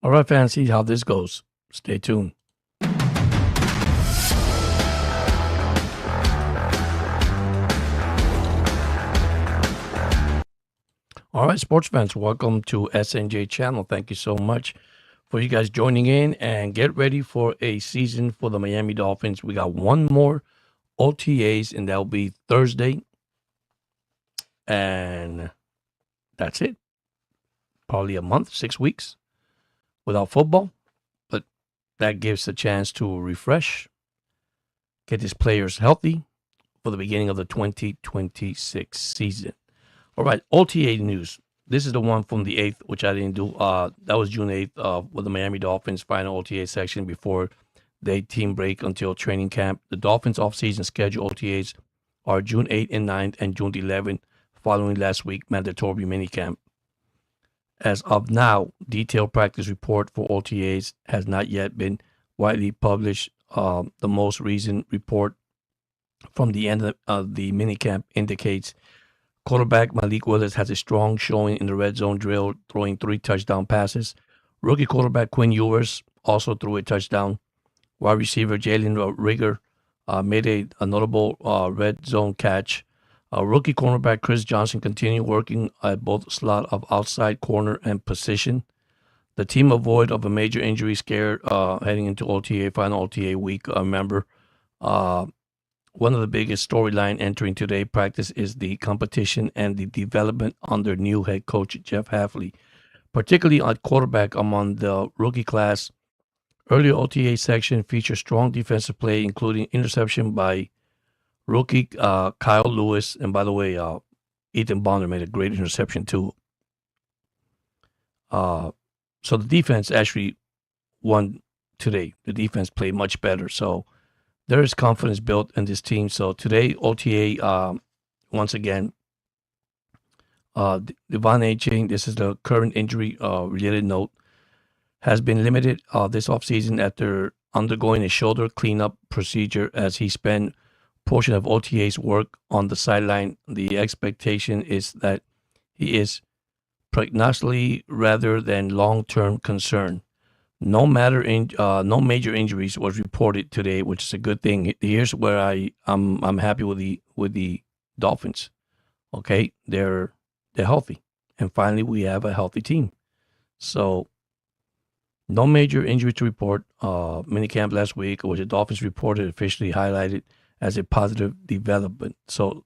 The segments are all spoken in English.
All right, fans, see how this goes. Stay tuned. All right, sports fans, welcome to SNJ channel. Thank you so much for you guys joining in, and get ready for a season for the Miami Dolphins. We got one more OTAs, and that'll be Thursday. And that's it. Probably a month, 6 weeks without football, but that gives a chance to refresh, get his players healthy for the beginning of the 2026 season. All right, OTA news. This is the one from the 8th, which I didn't do. That was June 8th with the Miami Dolphins final OTA section before the team break until training camp. The Dolphins offseason schedule OTAs are June 8th and 9th and June 11th, following last week mandatory minicamp. As of now, detailed practice report for OTAs has not yet been widely published. The most recent report from the end of the minicamp indicates quarterback Malik Willis has a strong showing in the red zone drill, throwing 3 touchdown passes. Rookie quarterback Quinn Ewers also threw a touchdown. Wide receiver Jalen Rigger made a notable red zone catch. Rookie cornerback Chris Johnson continued working at both slot of outside corner and position. The team avoid of a major injury scare heading into final OTA week. Remember, one of the biggest storyline entering today practice is the competition and the development under new head coach Jeff Hafley, particularly at quarterback among the rookie class. Earlier OTA section features strong defensive play, including interception by rookie Kyle Lewis. And by the way, Ethan Bonner made a great interception too. So the defense actually won today. The defense played much better. So there is confidence built in this team. So today, OTA, once again, Devon A-Chain, this is the current injury related note, has been limited this offseason after undergoing a shoulder cleanup procedure as he spent portion of OTA's work on the sideline. The expectation is that he is prognostically rather than long-term concern. No major injuries was reported today, which is a good thing. Here's where I'm happy with the Dolphins. Okay, they're healthy, and finally we have a healthy team. So no major injury to report. Minicamp last week, which the Dolphins reported, officially highlighted as a positive development. So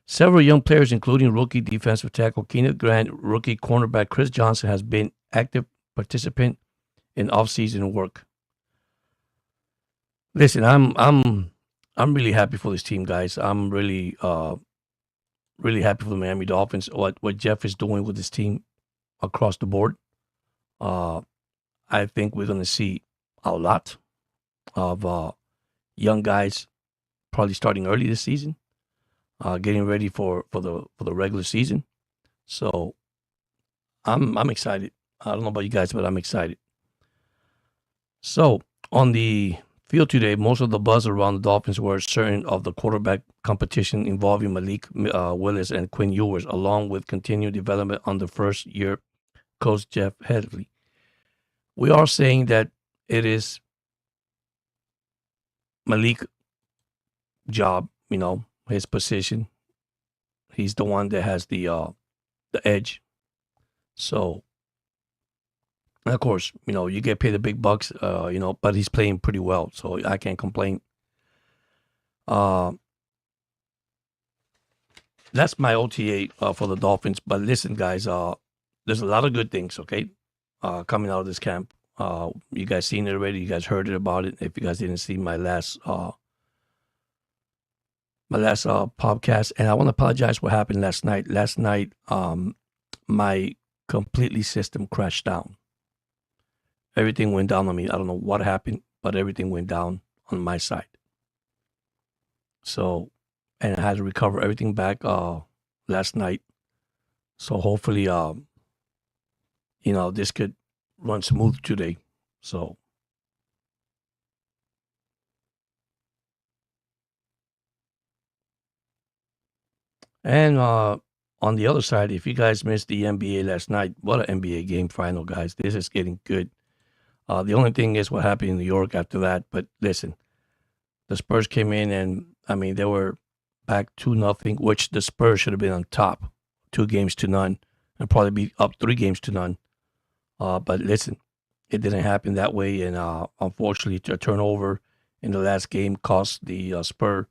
several young players, including rookie defensive tackle Keenan Grant, rookie cornerback Chris Johnson, has been active participant in off-season work. Listen, I'm really happy for this team, guys. I'm really happy for the Miami Dolphins. What Jeff is doing with this team across the board. I think we're going to see a lot of young guys probably starting early this season, getting ready for the regular season. So I'm excited. I don't know about you guys, but I'm excited. So on the field today, most of the buzz around the Dolphins were certain of the quarterback competition involving Malik Willis and Quinn Ewers, along with continued development under first-year coach Jeff Hafley. We are saying that it is Malik's job, his position. He's the one that has the edge. So, and of course, you get paid the big bucks, but he's playing pretty well, so I can't complain. That's my OTA for the Dolphins. But listen, guys, there's a lot of good things, okay, coming out of this camp. You guys seen it already. You guys heard about it. If you guys didn't see my last podcast, and I want to apologize for what happened last night. Last night, my completely system crashed down. Everything went down on me. I don't know what happened, but everything went down on my side. So, and I had to recover everything back last night. So hopefully, this could run smooth today. So, and on the other side, if you guys missed the NBA last night, what an NBA game final, guys. This is getting good. The only thing is what happened in New York after that. But listen, the Spurs came in and I mean they were back 2-0, which the Spurs should have been on top, 2-0, and probably be up 3-0. But listen, it didn't happen that way, and unfortunately, a turnover in the last game cost the Spur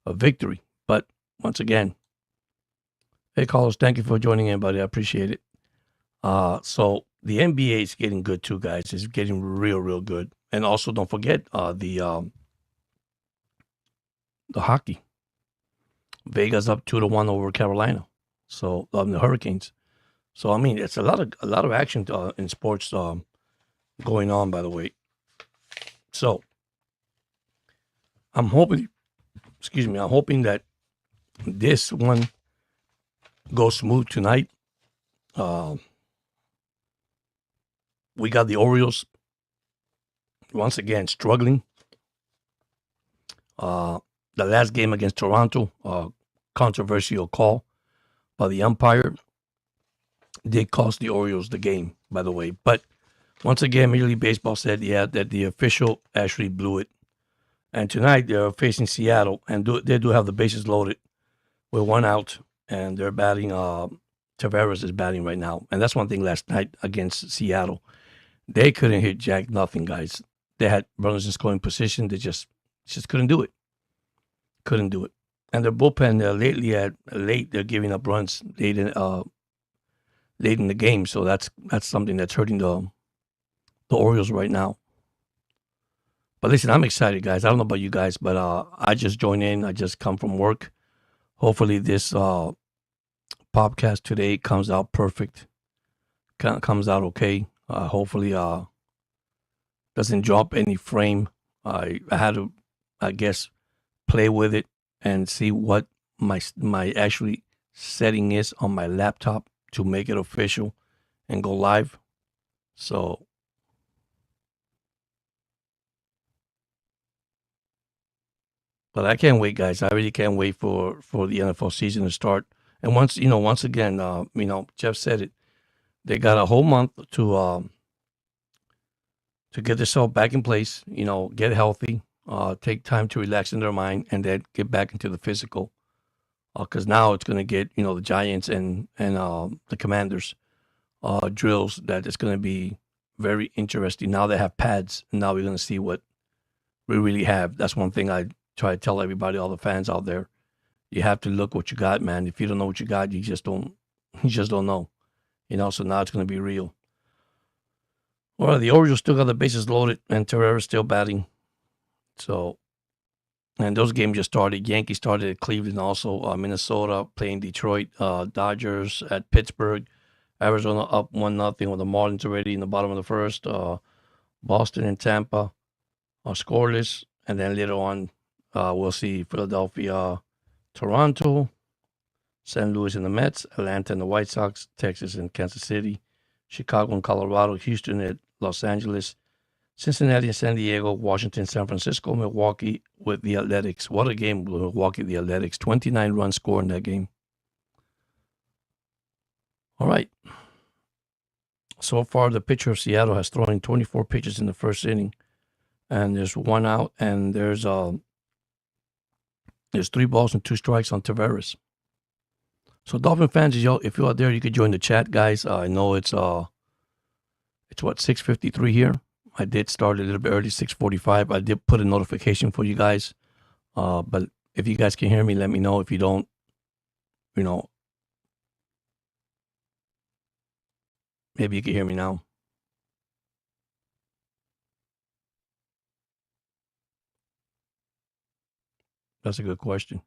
a victory. But once again, hey Carlos, thank you for joining in, buddy. I appreciate it. So the NBA is getting good too, guys. It's getting real, real good. And also, don't forget the hockey. Vegas up 2-1 over Carolina. So the Hurricanes. So I mean, it's a lot of action in sports going on. By the way, so I'm hoping. Excuse me. I'm hoping that this one goes smooth tonight. We got the Orioles once again struggling. The last game against Toronto, controversial call by the umpire, did cost the Orioles the game, by the way. But once again, Major League Baseball said, that the official actually blew it. And tonight they're facing Seattle, and they do have the bases loaded with 1 out, and they're batting. Tavares is batting right now, and that's one thing. Last night against Seattle, they couldn't hit jack nothing, guys. They had runners in scoring position. They just couldn't do it. Couldn't do it. And their bullpen late they're giving up runs late in the game. So that's something that's hurting the Orioles right now. But listen, I'm excited, guys. I don't know about you guys, but I just joined in. I just come from work. Hopefully this podcast today comes out perfect. Comes out okay. Hopefully doesn't drop any frame. I had to, I guess, play with it and see what my actually setting is on my laptop to make it official and go live. So but I can't wait, guys. I really can't wait for the NFL season to start. And once again, Jeff said it. They got a whole month to get themselves back in place. Get healthy, take time to relax in their mind, and then get back into the physical. Because now it's going to get the Giants and the Commanders drills that it's going to be very interesting. Now they have pads, and now we're going to see what we really have. That's one thing I try to tell everybody, all the fans out there. You have to look what you got, man. If you don't know what you got, you just don't know. So now it's going to be real. Well, the Orioles still got the bases loaded, and Tavares still batting. So, and those games just started. Yankees started at Cleveland, also Minnesota playing Detroit, Dodgers at Pittsburgh, Arizona up 1-0 with the Marlins already in the bottom of the first. Boston and Tampa are scoreless, and then later on, we'll see Philadelphia, Toronto, St. Louis and the Mets, Atlanta and the White Sox, Texas and Kansas City, Chicago and Colorado, Houston and Los Angeles, Cincinnati and San Diego, Washington, San Francisco, Milwaukee with the Athletics. What a game with Milwaukee, the Athletics. 29 runs scored in that game. All right. So far, the pitcher of Seattle has thrown 24 pitches in the first inning, and there's 1 out, and there's 3 balls and 2 strikes on Tavares. So Dolphin fans, if you're out there, you could join the chat, guys. I know it's 6:53 here. I did start a little bit early, 6:45. I did put a notification for you guys. But if you guys can hear me, let me know. If you don't, maybe you can hear me now. That's a good question.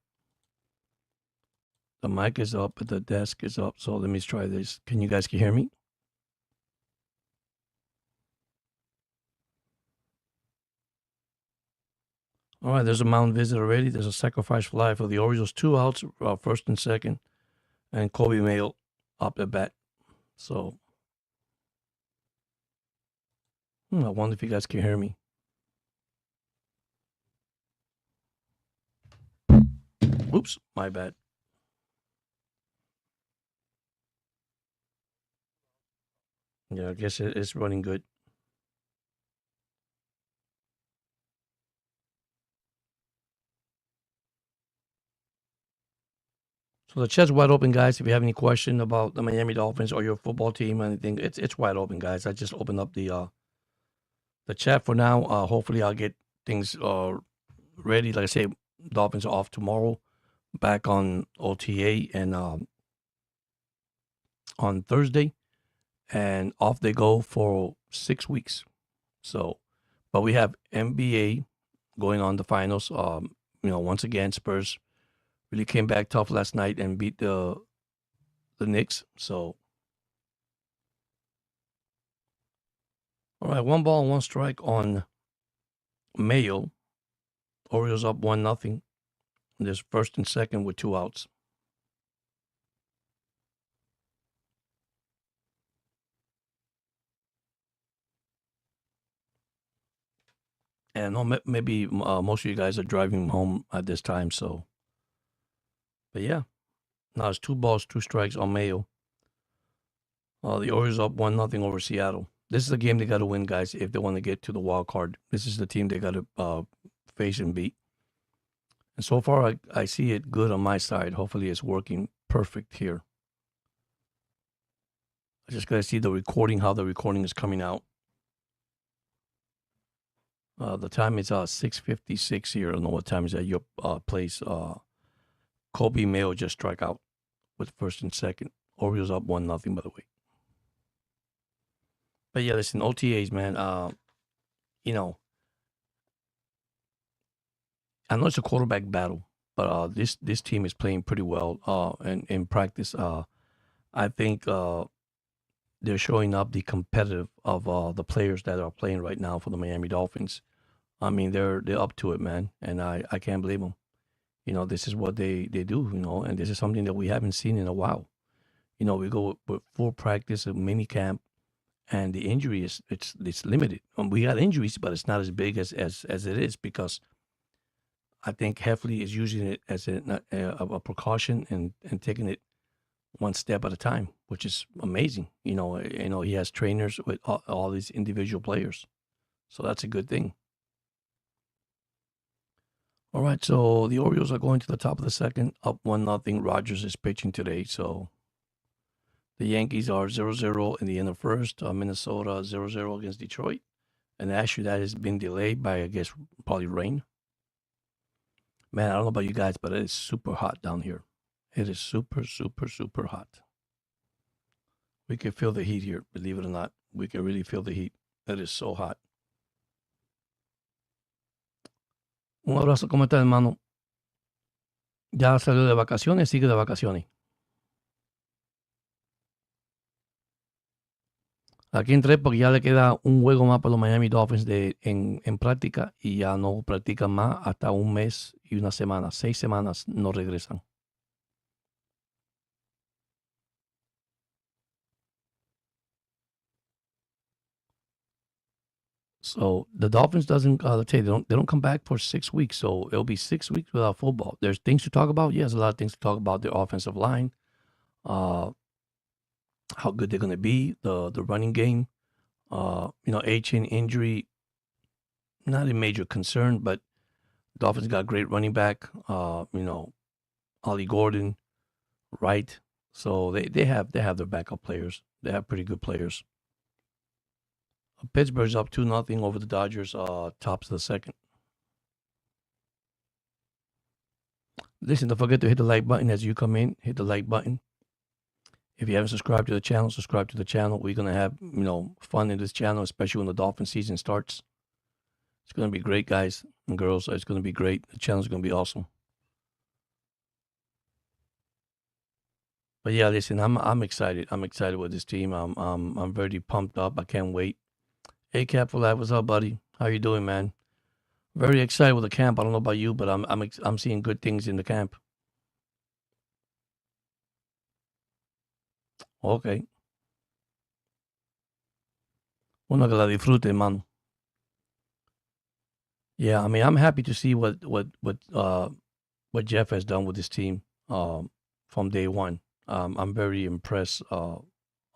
The mic is up, but the desk is up. So let me try this. Can you guys hear me? All right, there's a mound visit already. There's a sacrifice fly for the Orioles. 2 outs, first and second, and Kobe Mayo up at bat. So I wonder if you guys can hear me. Oops, my bad. Yeah, I guess it's running good. So the chat's wide open, guys. If you have any question about the Miami Dolphins or your football team or anything, it's wide open, guys. I just opened up the chat for now. Hopefully, I'll get things ready. Like I say, Dolphins are off tomorrow, back on OTA and on Thursday, and off they go for 6 weeks. So, but we have NBA going on the finals. Once again, Spurs really came back tough last night and beat the Knicks. So, all right, 1 ball, 1 strike on Mayo. Orioles up 1-0. There's first and second with 2 outs. And maybe most of you guys are driving home at this time. So, but yeah, now it's 2 balls, 2 strikes on Mayo. The Orioles up 1-0 over Seattle. This is a game they got to win, guys, if they want to get to the wild card. This is the team they got to face and beat. And so far, I see it good on my side. Hopefully, it's working perfect here. I just got to see the recording, how the recording is coming out. The time is 6:56 here. I don't know what time is at your place. Kobe Mayo just struck out with first and second. Orioles up 1-0, by the way. But yeah, listen, OTAs, man. I know it's a quarterback battle, but this team is playing pretty well. And in practice, I think they're showing up the competitive of the players that are playing right now for the Miami Dolphins. I mean, they're up to it, man, and I can't blame them. This is what they do, and this is something that we haven't seen in a while. We go with full practice, a mini camp, and the injury it's limited. We got injuries, but it's not as big as it is because I think Heffley is using it as a precaution and taking it one step at a time, which is amazing. He has trainers with all these individual players, so that's a good thing. All right, so the Orioles are going to the top of the second, up 1-0. Rogers is pitching today, so the Yankees are 0-0 in the end of first. Minnesota 0-0 against Detroit, and actually that has been delayed by, I guess, probably rain. Man, I don't know about you guys, but it is super hot down here. It is super, super, super hot. We can feel the heat here, believe it or not. We can really feel the heat. It is so hot. Un abrazo, ¿cómo estás, hermano? Ya salió de vacaciones, sigue de vacaciones. Aquí entré porque ya le queda un juego más para los Miami Dolphins en práctica y ya no practican más hasta 1 mes y 1 semana. 6 semanas no regresan. So the Dolphins doesn't they don't come back for 6 weeks. So it'll be 6 weeks without football. There's things to talk about. Yes, a lot of things to talk about. Their offensive line, how good they're going to be, the running game. A-Chain injury, not a major concern, but Dolphins got a great running back. Ollie Gordon, Wright. So they have their backup players. They have pretty good players. Pittsburgh's up 2-0 over the Dodgers, tops of the second. Listen, don't forget to hit the like button as you come in. Hit the like button. If you haven't subscribed to the channel, subscribe to the channel. We're going to have, fun in this channel, especially when the Dolphin season starts. It's going to be great, guys and girls. It's going to be great. The channel's going to be awesome. But yeah, listen, I'm excited. I'm excited with this team. I'm very pumped up. I can't wait. Hey, Cap for Life, what's up, buddy? How you doing, man? Very excited with the camp. I don't know about you, but I'm seeing good things in the camp. Okay. Uno que la disfrute, hermano. Yeah, I mean, I'm happy to see what Jeff has done with this team from day one. I'm very impressed of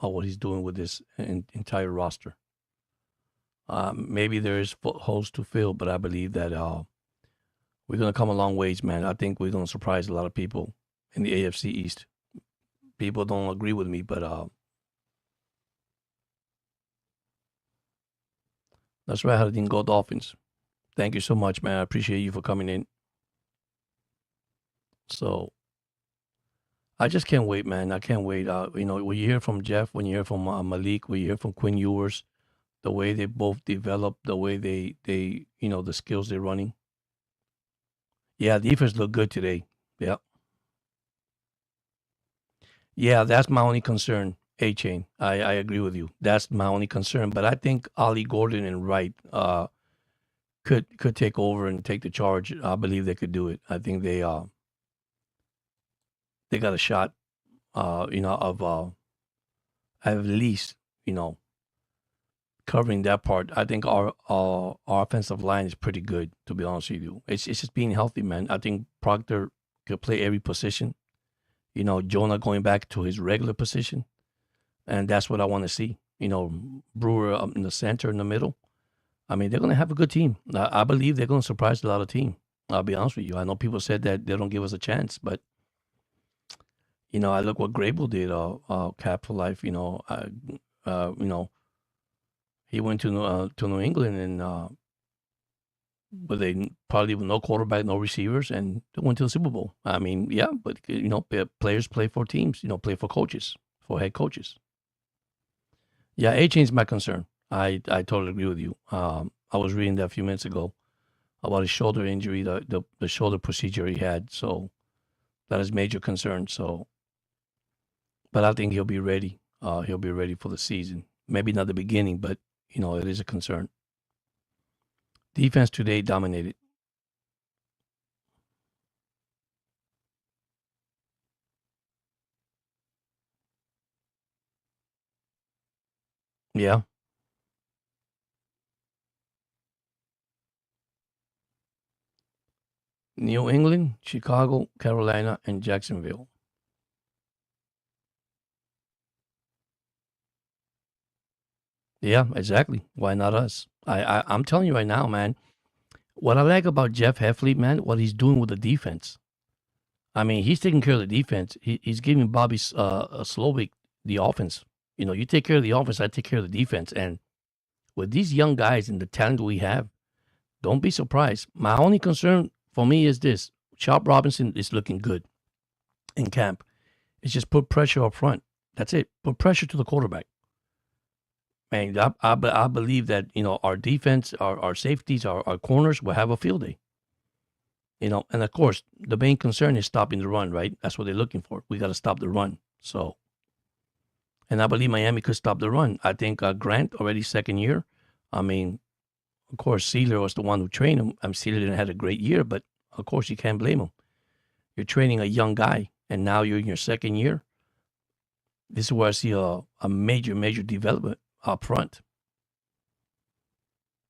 what he's doing with this entire roster. Maybe there is holes to fill, but I believe that we're going to come a long ways, man. I think we're going to surprise a lot of people in the AFC East. People don't agree with me, but that's right. How didn't go Dolphins. Thank you so much, man. I appreciate you for coming in. So I just can't wait, man. I can't wait. When you hear from Jeff, when you hear from Malik, when you hear from Quinn Ewers, the way they both develop, the way they the skills they're running. Yeah, defense looked good today. Yeah. Yeah, that's my only concern, A-Chain. I agree with you. That's my only concern. But I think Ollie Gordon and Wright could take over and take the charge. I believe they could do it. I think they got a shot, of at least, covering that part. I think our offensive line is pretty good, to be honest with you. It's just being healthy, man. I think Proctor could play every position. Jonah going back to his regular position. And that's what I want to see. Brewer up in the center, in the middle. I mean, they're going to have a good team. I believe they're going to surprise a lot of team. I'll be honest with you. I know people said that they don't give us a chance, but I look what Grable did. Cap for life. He went to New England and but they probably with no quarterback, no receivers, and they went to the Super Bowl. I mean, yeah, but players play for teams. Play for coaches, for head coaches. Yeah, A-Chain's my concern. I totally agree with you. I was reading that a few minutes ago about his shoulder injury, the shoulder procedure he had. So that is major concern. So, but I think he'll be ready. He'll be ready for the season. Maybe not the beginning, but it is a concern. Defense today dominated. Yeah. New England, Chicago, Carolina, and Jacksonville. Yeah, exactly. Why not us? I'm telling you right now, man. What I like about Jeff Heffley, man, what he's doing with the defense. I mean, he's taking care of the defense. He's giving Bobby Slovic the offense. You take care of the offense, I take care of the defense. And with these young guys and the talent we have, don't be surprised. My only concern for me is this. Chop Robinson is looking good in camp. It's just put pressure up front. That's it. Put pressure to the quarterback. Man, I believe that, our defense, our safeties, our corners will have a field day. And of course, the main concern is stopping the run, right? That's what they're looking for. We got to stop the run. So, and I believe Miami could stop the run. I think Grant, already second year. I mean, of course, Sealer was the one who trained him. Sealer didn't have a great year, but of course, you can't blame him. You're training a young guy, and now you're in your second year. This is where I see a major, major development up front.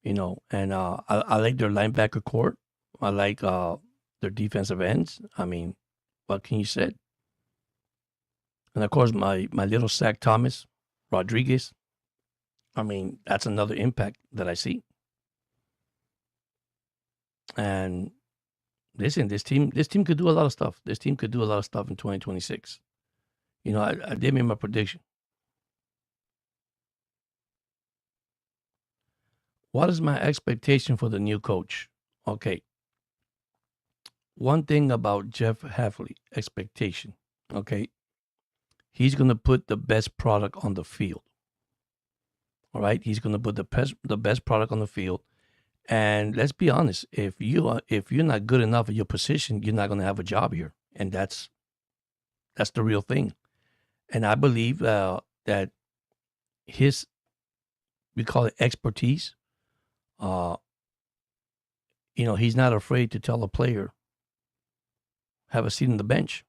And I like their linebacker court. I like their defensive ends. I mean, what can you say? And of course, my little Zach Thomas, Rodriguez. I mean, that's another impact that I see. And listen, this team could do a lot of stuff. This team could do a lot of stuff in 2026. I did make my prediction. What is my expectation for the new coach? Okay. One thing about Jeff Heffley, expectation. Okay. He's going to put the best product on the field. All right. He's going to put the best product on the field. And let's be honest, if you're not good enough at your position, you're not going to have a job here. And that's the real thing. And I believe that his, we call it expertise. He's not afraid to tell a player, have a seat on the bench.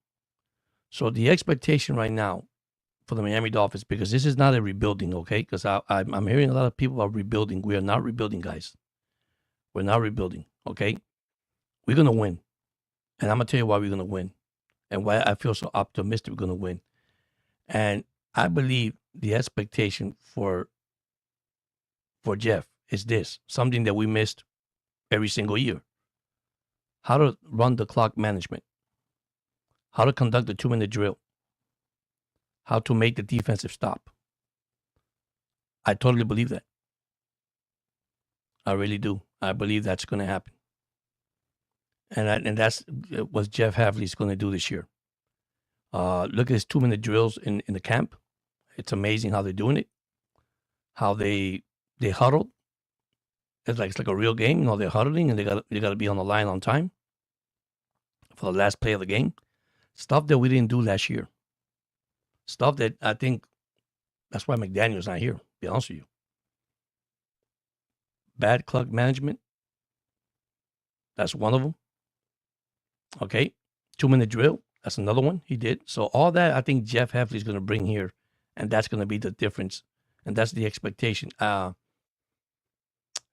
So the expectation right now for the Miami Dolphins, because this is not a rebuilding, okay? Because I'm hearing a lot of people are rebuilding. We are not rebuilding, guys. We're not rebuilding, okay? We're going to win. And I'm going to tell you why we're going to win and why I feel so optimistic we're going to win. And I believe the expectation for Jeff is this, something that we missed every single year. How to run the clock management. how to conduct the 2-minute drill, how to make the defensive stop. I totally believe that. I really do. I believe that's going to happen. And that's what Jeff Havley's going to do this year. Look at his 2-minute drills in the camp. It's amazing how they're doing it. How they huddle. It's like a real game. They're huddling and they got to be on the line on time for the last play of the game. Stuff that we didn't do last year. Stuff that I think that's why McDaniel's not here, to be honest with you. Bad clock management. That's one of them. Okay. 2-minute drill. That's another one he did. So all that I think Jeff Hafley's going to bring here, and that's going to be the difference. And that's the expectation.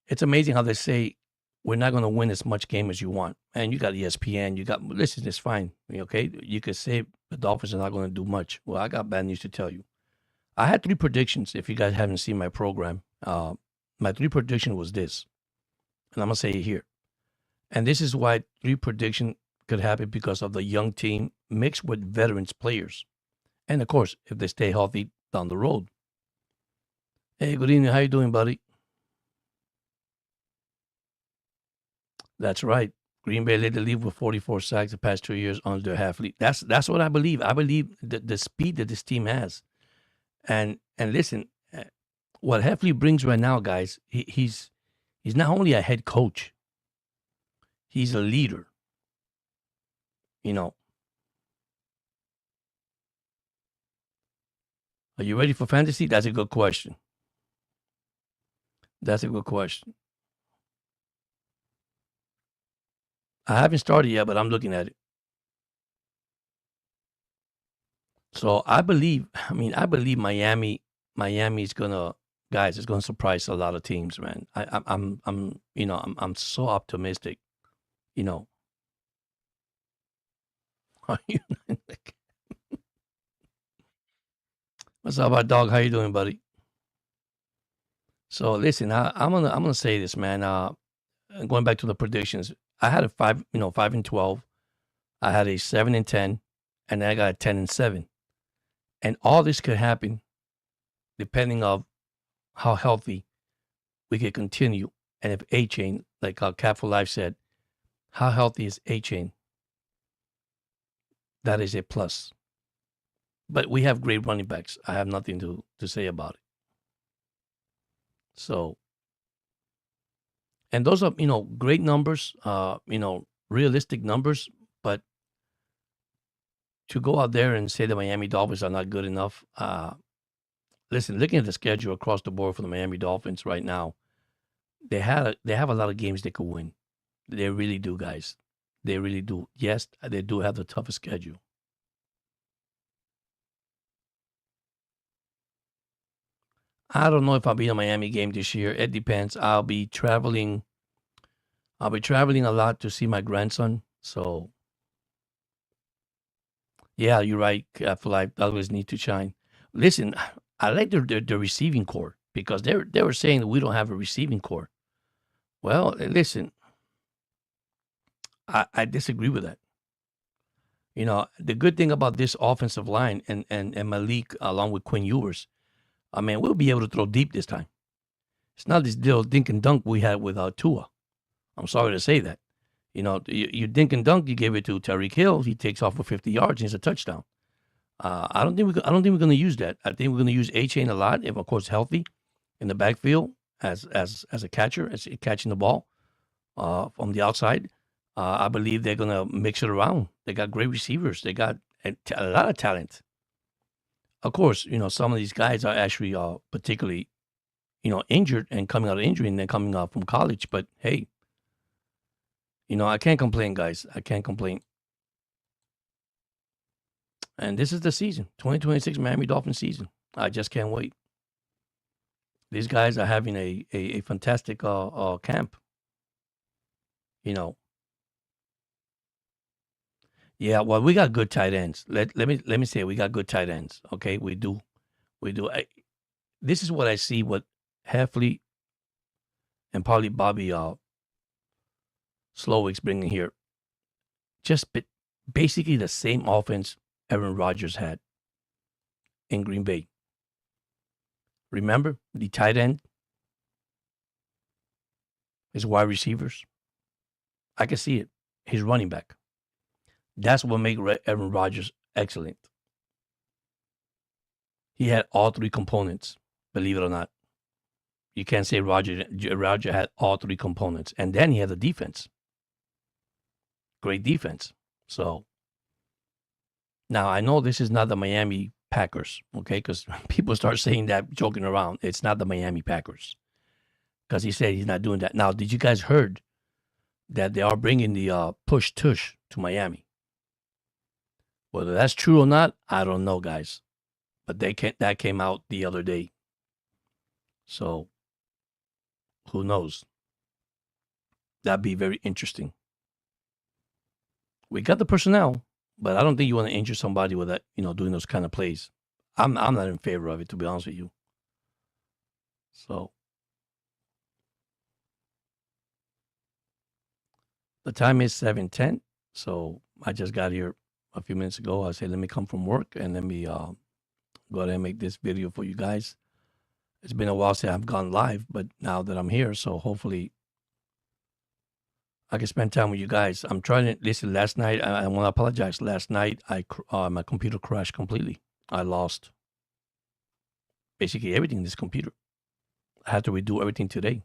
It's amazing how they say we're not going to win as much game as you want. And you got ESPN. Listen, it's fine. Okay. You could say the Dolphins are not going to do much. Well, I got bad news to tell you. I had 3 predictions. If you guys haven't seen my program, my 3 prediction was this, and I'm going to say it here. And this is why 3 prediction could happen because of the young team mixed with veterans players. And of course, if they stay healthy down the road. Hey, good evening. How you doing, buddy? That's right. Green Bay led the league with 44 sacks the past 2 years under Hafley. That's what I believe. I believe the speed that this team has. And listen, what Hafley brings right now, guys, he's not only a head coach, he's a leader. Are you ready for fantasy? That's a good question. That's a good question. I haven't started yet, but I'm looking at it. So I believe Miami is gonna, guys, it's gonna surprise a lot of teams, man. I'm so optimistic. Are you? What's up, our dog? How you doing, buddy? So listen, I'm gonna say this, man. Going back to the predictions, I had a 5-12. I had a 7-10, and then I got a 10-7. And all this could happen depending on how healthy we could continue. And if A-Chain, like Cat for Life said, how healthy is A-Chain? That is a plus. But we have great running backs. I have nothing to say about it. So, and those are, great numbers, realistic numbers. But to go out there and say the Miami Dolphins are not good enough, listen, looking at the schedule across the board for the Miami Dolphins right now, they have a lot of games they could win. They really do, guys. They really do. Yes, they do have the toughest schedule. I don't know if I'll be in a Miami game this year. It depends. I'll be traveling a lot to see my grandson. So, yeah, you're right. I feel like always need to shine. Listen, I like the receiving core because they were saying that we don't have a receiving core. Well, listen, I disagree with that. The good thing about this offensive line and Malik along with Quinn Ewers, we'll be able to throw deep this time. It's not this little dink and dunk we had with Tua. I'm sorry to say that. You dink and dunk, you give it to Tyreek Hill. He takes off for 50 yards and it's a touchdown. I don't think we're going to use that. I think we're going to use A-Chain a lot, if of course healthy, in the backfield as a catcher, as catching the ball from the outside. I believe they're going to mix it around. They got great receivers. They got a lot of talent. Of course, some of these guys are actually particularly, injured and coming out of injury and then coming out from college. But hey, I can't complain, guys. I can't complain. And this is the season, 2026 Miami Dolphins season. I just can't wait. These guys are having a fantastic camp. Yeah, well, we got good tight ends. Let me say we got good tight ends. Okay, we do. This is what I see. What Hafley and Bobby Slowick's bringing here. Just basically the same offense Aaron Rodgers had in Green Bay. Remember the tight end, his wide receivers. I can see it. His running back. That's what made Aaron Rodgers excellent. He had all three components, believe it or not. You can't say Roger had all three components. And then he had the defense. Great defense. So now I know this is not the Miami Packers, okay? Because people start saying that, joking around. It's not the Miami Packers. Because he said he's not doing that. Now, did you guys heard that they are bringing the push tush to Miami? Whether that's true or not, I don't know, guys. But that came out the other day. So who knows? That'd be very interesting. We got the personnel, but I don't think you want to injure somebody with that, doing those kind of plays. I'm not in favor of it, to be honest with you. So the time is 7:10. So I just got here a few minutes ago. I said, let me come from work and let me go ahead and make this video for you guys. It's been a while since I've gone live, but now that I'm here, so hopefully I can spend time with you guys. I'm trying to listen. Last night, I want to apologize. Last night, my computer crashed completely. I lost basically everything in this computer. I had to redo everything today.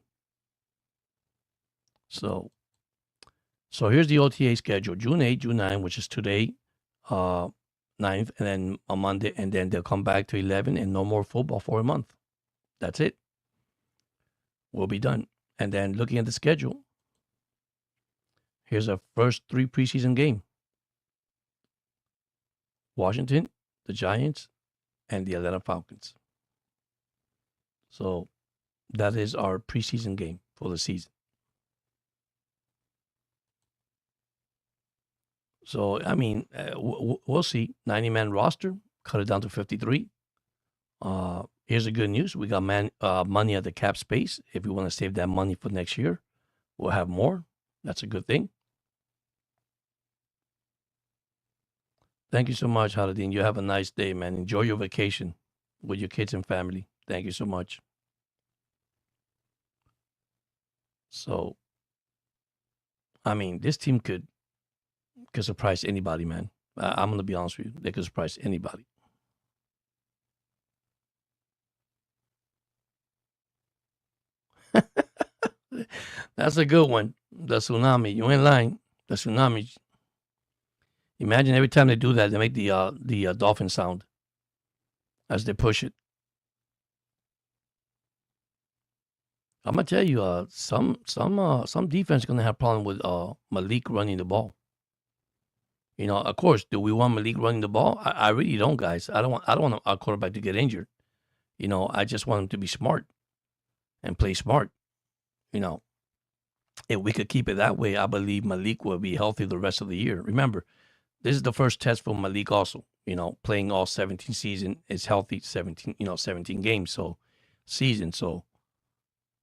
So here's the OTA schedule: June 8, June 9, which is today, 9th, and then on Monday, and then they'll come back to 11, and no more football for a month. That's it. We'll be done. And then looking at the schedule, here's our first 3 preseason game. Washington, the Giants, and the Atlanta Falcons. So that is our preseason game for the season. So, I mean, we'll see. 90-man roster, cut it down to 53. Here's the good news. We got money at the cap space. If we want to save that money for next year, we'll have more. That's a good thing. Thank you so much, Haladin. You have a nice day, man. Enjoy your vacation with your kids and family. Thank you so much. So, I mean, this team could surprise anybody, man. I'm going to be honest with you. They could surprise anybody. That's a good one. The tsunami. You ain't lying. The tsunami. Imagine every time they do that, they make the dolphin sound as they push it. I'm gonna tell you, some defense is gonna have problem with Malik running the ball. Of course, do we want Malik running the ball? I really don't, guys. I don't want our quarterback to get injured. I just want him to be smart and play smart. If we could keep it that way, I believe Malik will be healthy the rest of the year. Remember, this is the first test for Malik also. Playing all 17 season is healthy, 17 games, so season. So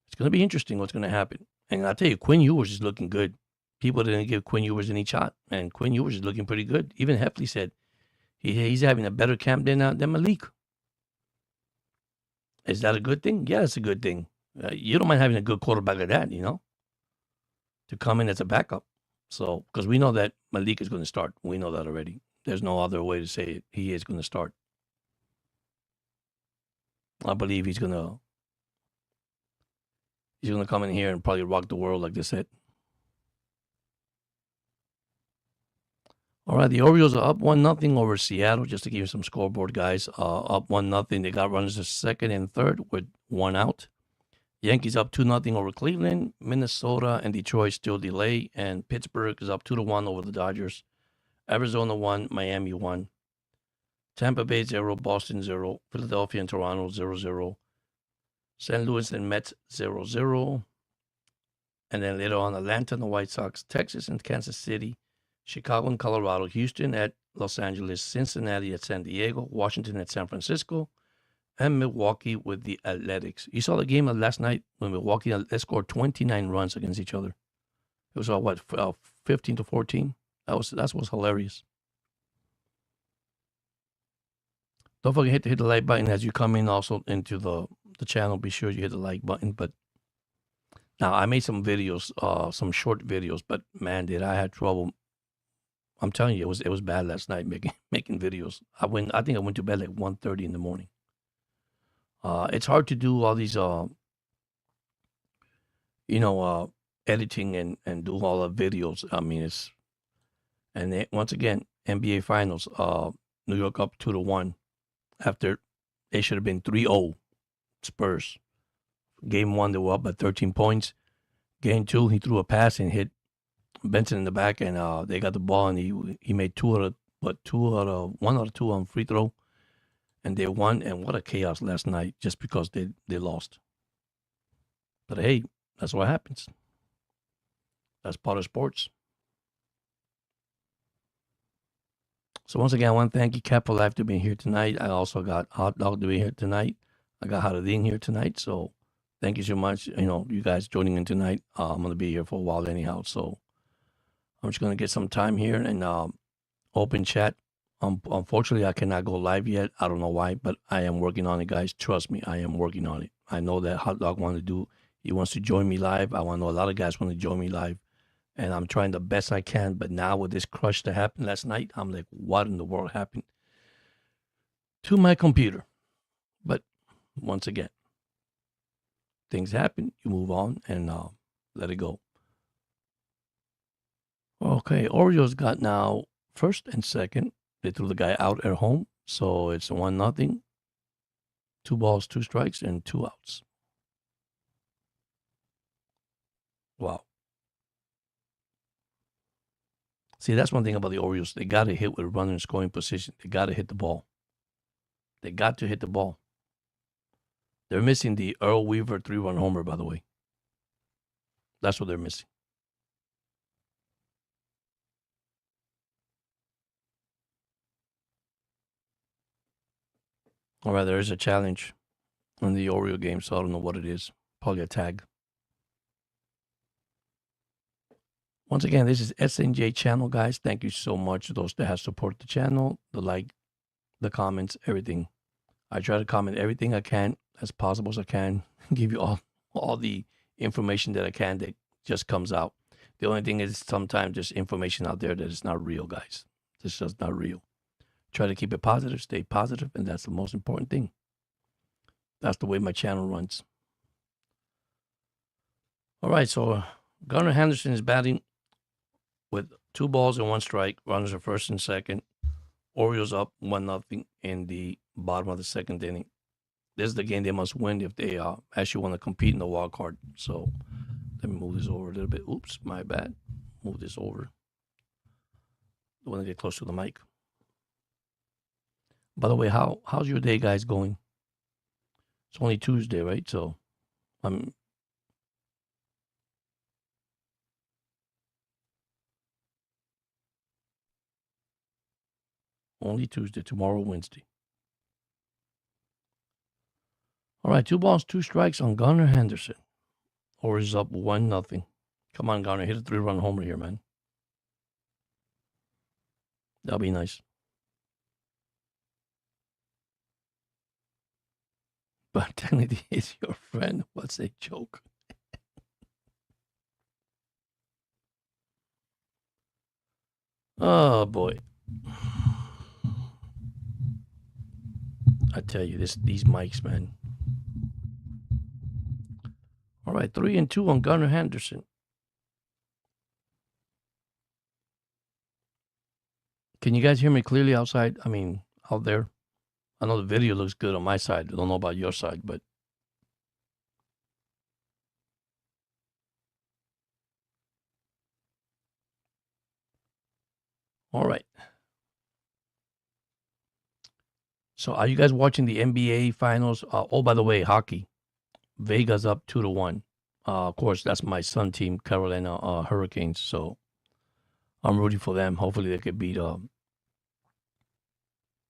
it's going to be interesting what's going to happen. And I'll tell you, Quinn Ewers is looking good. People didn't give Quinn Ewers any shot, and Quinn Ewers is looking pretty good. Even Heffley said he's having a better camp than Malik. Is that a good thing? Yeah, it's a good thing. You don't mind having a good quarterback like that, to come in as a backup. So, because we know that Malik is going to start. We know that already. There's no other way to say it. He is going to start. I believe he's going to come in here and probably rock the world, like they said. All right, the Orioles are up 1-0 over Seattle, just to give you some scoreboard, guys. Up 1-0. They got runners at second and third with 1 out. Yankees up 2-0 over Cleveland. Minnesota and Detroit still delay. And Pittsburgh is up 2-1 over the Dodgers. Arizona 1, Miami 1. Tampa Bay 0, Boston 0. Philadelphia and Toronto 0-0. St. Louis and Mets 0-0. And then later on, Atlanta and the White Sox, Texas and Kansas City, Chicago and Colorado, Houston at Los Angeles, Cincinnati at San Diego, Washington at San Francisco, and Milwaukee with the Athletics. You saw the game last night when Milwaukee scored 29 runs against each other. It was 15-14. That was hilarious. Don't forget to hit the like button as you come in also into the channel. Be sure you hit the like button. But now I made some videos, some short videos, but man, did I have trouble. I'm telling you, it was bad last night making videos. I think I went to bed like 1:30 in the morning. It's hard to do all these editing and do all the videos. I mean, once again, NBA Finals, New York up 2-1 after they should have been 3-0 Spurs. Game 1, they were up by 13 points. Game 2, he threw a pass and hit Benson in the back, and they got the ball, and he made one out of two on free throw, and they won. And what a chaos last night, just because they lost. But hey, that's what happens. That's part of sports. So once again, I want to thank you, Cap, for Life, to being here tonight. I also got Hot Dog to be here tonight. I got Haradin here tonight. So thank you so much. You guys joining in tonight. I'm going to be here for a while anyhow. So I'm just going to get some time here and open chat. Unfortunately, I cannot go live yet. I don't know why, but I am working on it, guys. Trust me, I am working on it. I know that Hot Dog he wants to join me live. I know a lot of guys want to join me live. And I'm trying the best I can. But now with this crush that happened last night, I'm like, what in the world happened to my computer? But once again, things happen. You move on and let it go. Okay, Orioles got now first and second. They threw the guy out at home. So it's 1-0. 2 balls, 2 strikes, and 2 outs. Wow. See, that's one thing about the Orioles. They got to hit with a runner in scoring position. They got to hit the ball. They got to hit the ball. They're missing the Earl Weaver 3-run homer, by the way. That's what they're missing. All right, there is a challenge in the Oriole game, so I don't know what it is. Probably a tag. Once again, this is SNJ channel, guys. Thank you so much to those that have supported the channel, the like, the comments, everything. I try to comment everything I can as possible as I can. Give you all the information that I can that just comes out. The only thing is sometimes there's information out there that is not real, guys. It's just not real. Try to keep it positive, stay positive, and that's the most important thing. That's the way my channel runs. All right, so Gunnar Henderson is batting with 2 balls and 1 strike. Runners are first and second. Orioles up 1-0 in the bottom of the second inning. This is the game they must win if they actually want to compete in the wild card. So let me move this over a little bit. Oops, my bad. Move this over. I want to get close to the mic. By the way, how's your day, guys, going? It's only Tuesday, right? So I'm only Tuesday. Tomorrow, Wednesday. All right, 2 balls, 2 strikes on Gunnar Henderson. Orioles up 1-0. Come on, Gunnar, hit a 3-run homer here, man. That'll be nice. But technically, it's your friend. What's a joke? Oh boy. I tell you, these mics, man. All right, 3-2 on Gunnar Henderson. Can you guys hear me clearly outside? I mean, out there? I know the video looks good on my side. I don't know about your side, but all right. So are you guys watching the NBA finals? Oh, by the way, hockey. Vegas up 2-1. Of course, that's my son team, Carolina Hurricanes. So I'm rooting for them. Hopefully they could beat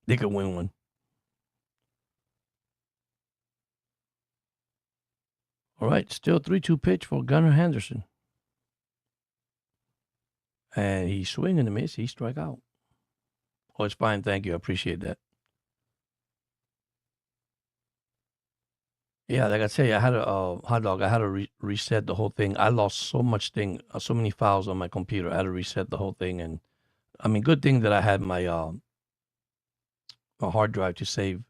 they could win one. All right, still 3-2 pitch for Gunnar Henderson. And he swing and a miss. He strike out. Oh, it's fine. Thank you. I appreciate that. Yeah, like I say, I had a hot dog. I had to reset the whole thing. I lost so many files on my computer. I had to reset the whole thing, and I mean, good thing that I had my hard drive to save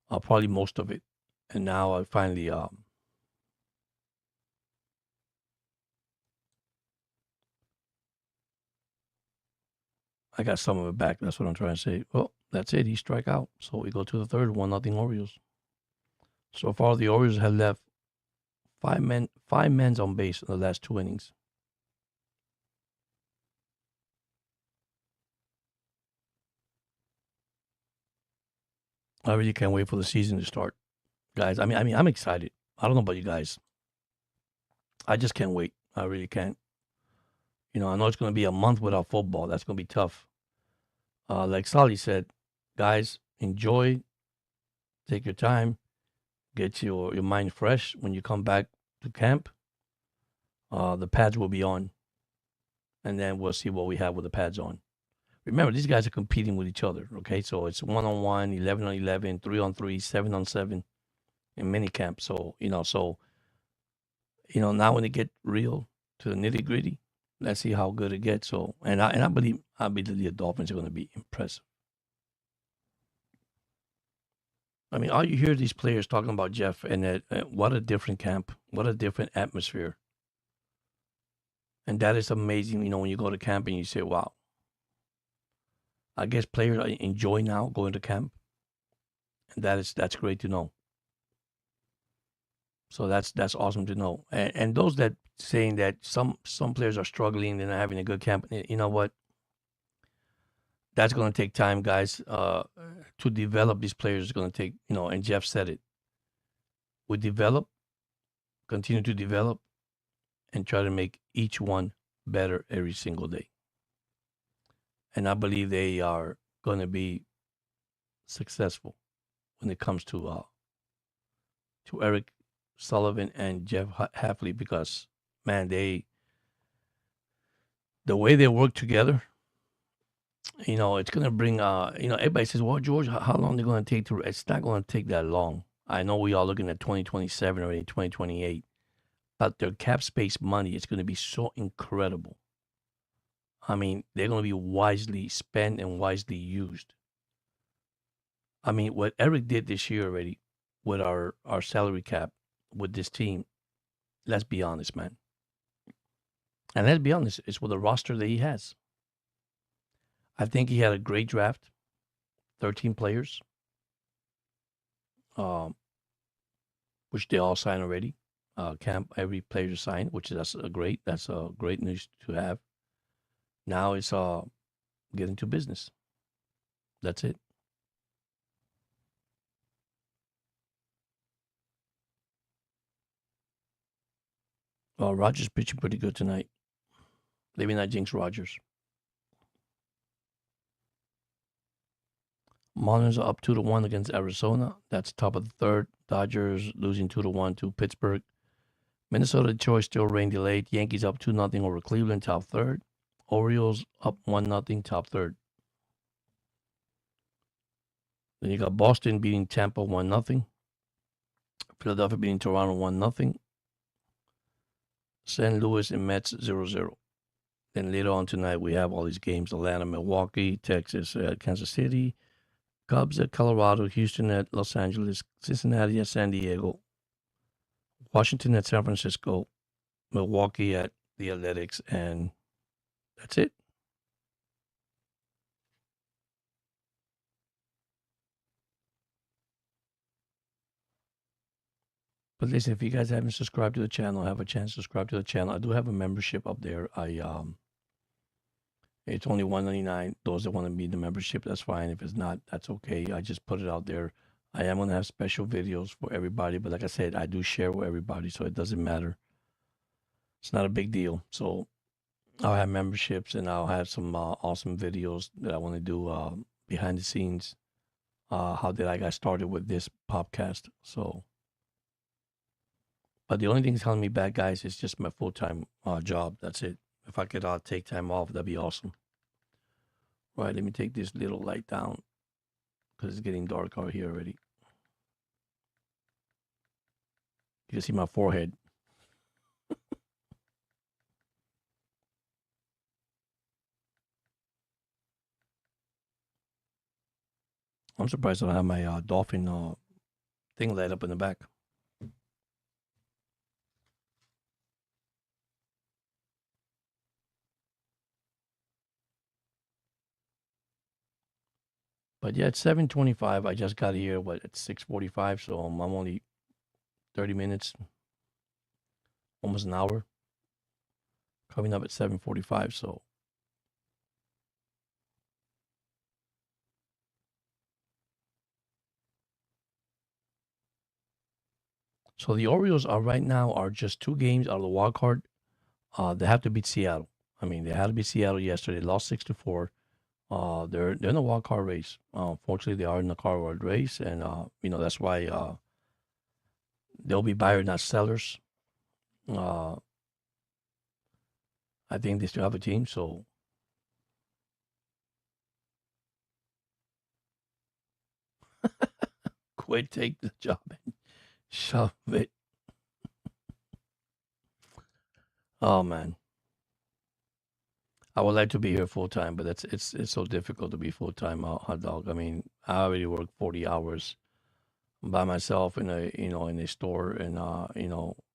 probably most of it, and now I finally I got some of it back. That's what I'm trying to say. Well, that's it. He strike out, so we go to the third, 1-0 Orioles. So far, the Orioles have left five men on base in the last 2 innings. I really can't wait for the season to start, guys. I mean, I'm excited. I don't know about you guys. I just can't wait. I really can't. You know, I know it's going to be a month without football. That's going to be tough. Like Sally said, guys, enjoy, take your time, get your mind fresh. When you come back to camp, the pads will be on, and then we'll see what we have with the pads on. Remember, these guys are competing with each other, okay? So it's 1-on-1, 11-on-11, 3-on-3, 7-on-7 in mini camp. So, now when they get real to the nitty-gritty, let's see how good it gets. So, I believe the Dolphins are going to be impressive. I mean, all you hear these players talking about Jeff, and what a different camp, what a different atmosphere, and that is amazing. You know, when you go to camp and you say, "Wow," I guess players enjoy now going to camp, and that's great to know. So that's awesome to know. And those that saying that some players are struggling, they're not having a good camp. You know what? That's going to take time, guys. To develop these players is going to take, and Jeff said it. We develop, continue to develop, and try to make each one better every single day. And I believe they are going to be successful when it comes to Eric Sullivan and Jeff Hafley, because man, the way they work together, it's going to bring, everybody says, well, George, how long are they going to take to, it's not going to take that long. I know we are looking at 2027 or 2028, but their cap space money is going to be so incredible. I mean, they're going to be wisely spent and wisely used. I mean, what Eric did this year already with our salary cap with this team, let's be honest, man. And let's be honest, it's with the roster that he has. I think he had a great draft, 13 players, which they all signed already. Camp, every player signed, which is that's a great news to have. Now it's getting to business. That's it. Rogers pitching pretty good tonight. Maybe not jinx Rogers. Marlins are up 2-1 against Arizona. That's top of the third. Dodgers losing 2-1 to Pittsburgh. Minnesota, Detroit still rain delayed. Yankees up 2-0 over Cleveland, top third. Orioles up 1-0, top third. Then you got Boston beating Tampa 1-0. Philadelphia beating Toronto 1-0. St. Louis and Mets 0-0. Then later on tonight, we have all these games: Atlanta, Milwaukee, Texas, Kansas City, Cubs at Colorado, Houston at Los Angeles, Cincinnati at San Diego, Washington at San Francisco, Milwaukee at the Athletics, and that's it. But listen, if you guys haven't subscribed to the channel, have a chance to subscribe to the channel. I do have a membership up there. It's only $1.99. Those that want to be the membership, that's fine. If it's not, that's okay. I just put it out there. I am going to have special videos for everybody, but like I said, I do share with everybody, so it doesn't matter. It's not a big deal. So I'll have memberships, and I'll have some awesome videos that I want to do behind the scenes. How did I get started with this podcast? So, but the only thing that's holding me back, guys, is just my full-time job. That's it. If I could take time off, that'd be awesome. Right, let me take this little light down because it's getting dark out here already. You can see my forehead. I'm surprised I don't have my dolphin thing light up in the back. But yeah, it's 7:25. I just got here, at 6:45, so I'm only 30 minutes, almost an hour, coming up at 7:45, so. So the Orioles are right now are just 2 games out of the wild card. They have to beat Seattle. I mean, they had to beat Seattle yesterday. They lost 6-4. They're in the wild card race. Fortunately, they are in the wild card race, and that's why they'll be buyers, not sellers. I think they still have a team, so quit, take the job, and shove it. Oh man, I would like to be here full time, but it's so difficult to be full time, hot dog. I mean, I already work 40 hours by myself in a store, and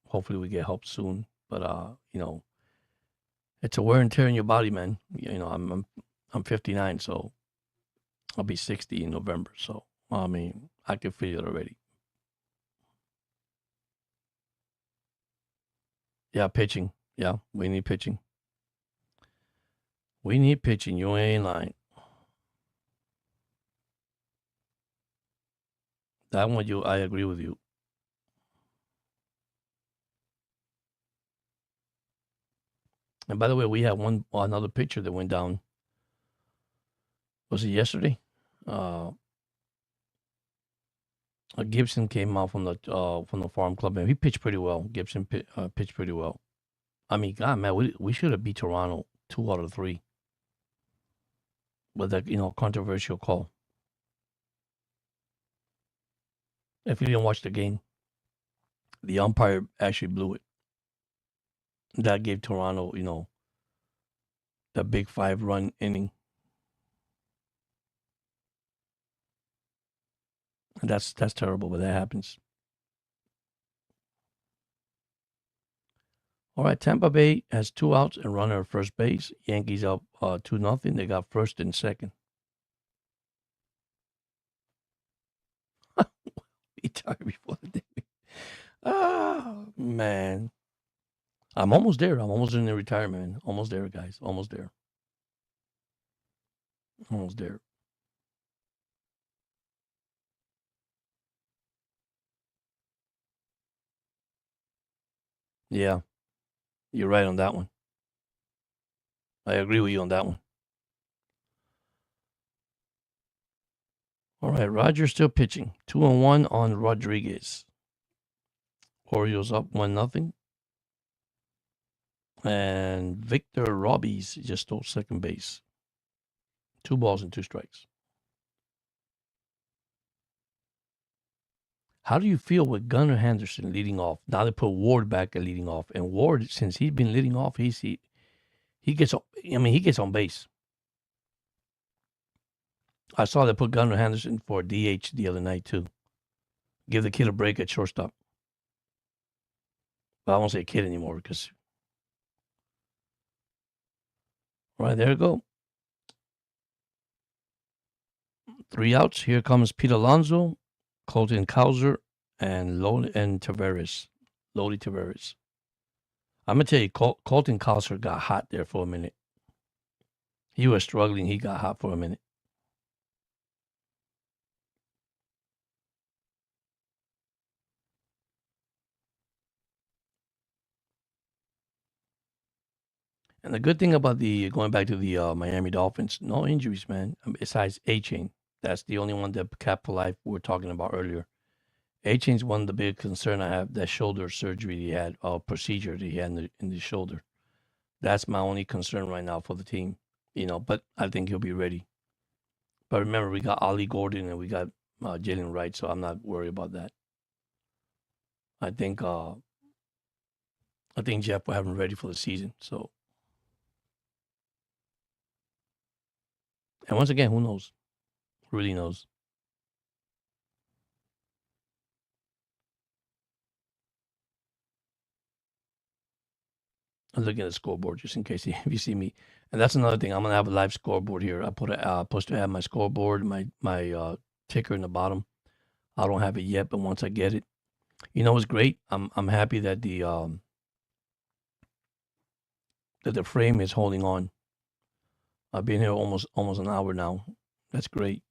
hopefully we get help soon. But it's a wear and tear in your body, man. I'm 59, so I'll be 60 in November. So I mean, I can feel it already. Yeah, pitching. Yeah, we need pitching. We need pitching. You ain't lying. That one, I agree with you. And by the way, we have another pitcher that went down. Was it yesterday? Gibson came out from the farm club, and he pitched pretty well. Gibson pitched pretty well. I mean, God, man, we should have beat Toronto 2 out of 3 with that controversial call. If you didn't watch the game, the umpire actually blew it. That gave Toronto, the big 5-run inning. And that's terrible, but that happens. All right, Tampa Bay has 2 outs and runner at first base. Yankees up 2-0. They got first and second. Retired before the day. Oh man, I'm almost there. I'm almost in the retirement. Almost there, guys. Almost there. Almost there. Yeah, you're right on that one. I agree with you on that one. All right, Rogers still pitching. 2-1 on Rodriguez. Orioles up 1-0. And Victor Robbins just stole second base. 2 balls and 2 strikes. How do you feel with Gunnar Henderson leading off? Now they put Ward back at leading off, and Ward, since he's been leading off, he gets. He gets on base. I saw they put Gunnar Henderson for DH the other night too. Give the kid a break at shortstop. But I won't say kid anymore because. Right, there you go. 3 outs. Here comes Pete Alonso, Colton Cowser, and Tavares. Lodi Tavares. I'm gonna tell you, Colton Cowser got hot there for a minute. He was struggling. He got hot for a minute. And the good thing about going back to the Miami Dolphins, no injuries, man. Besides A-Chain, that's the only one that kept alive we were talking about earlier. A-Chain's one of the big concern I have. That shoulder surgery he had, procedure that he had in the shoulder. That's my only concern right now for the team. But I think he'll be ready. But remember, we got Ollie Gordon and we got Jalen Wright, so I'm not worried about that. I think Jeff will have him ready for the season. So, and once again, who knows? Who really knows? I'm looking at the scoreboard just in case if you see me. And that's another thing. I'm gonna have a live scoreboard here. I put supposed to have my scoreboard, my ticker in the bottom. I don't have it yet, but once I get it, it's great. I'm happy that the frame is holding on. I've been here almost an hour now. That's great.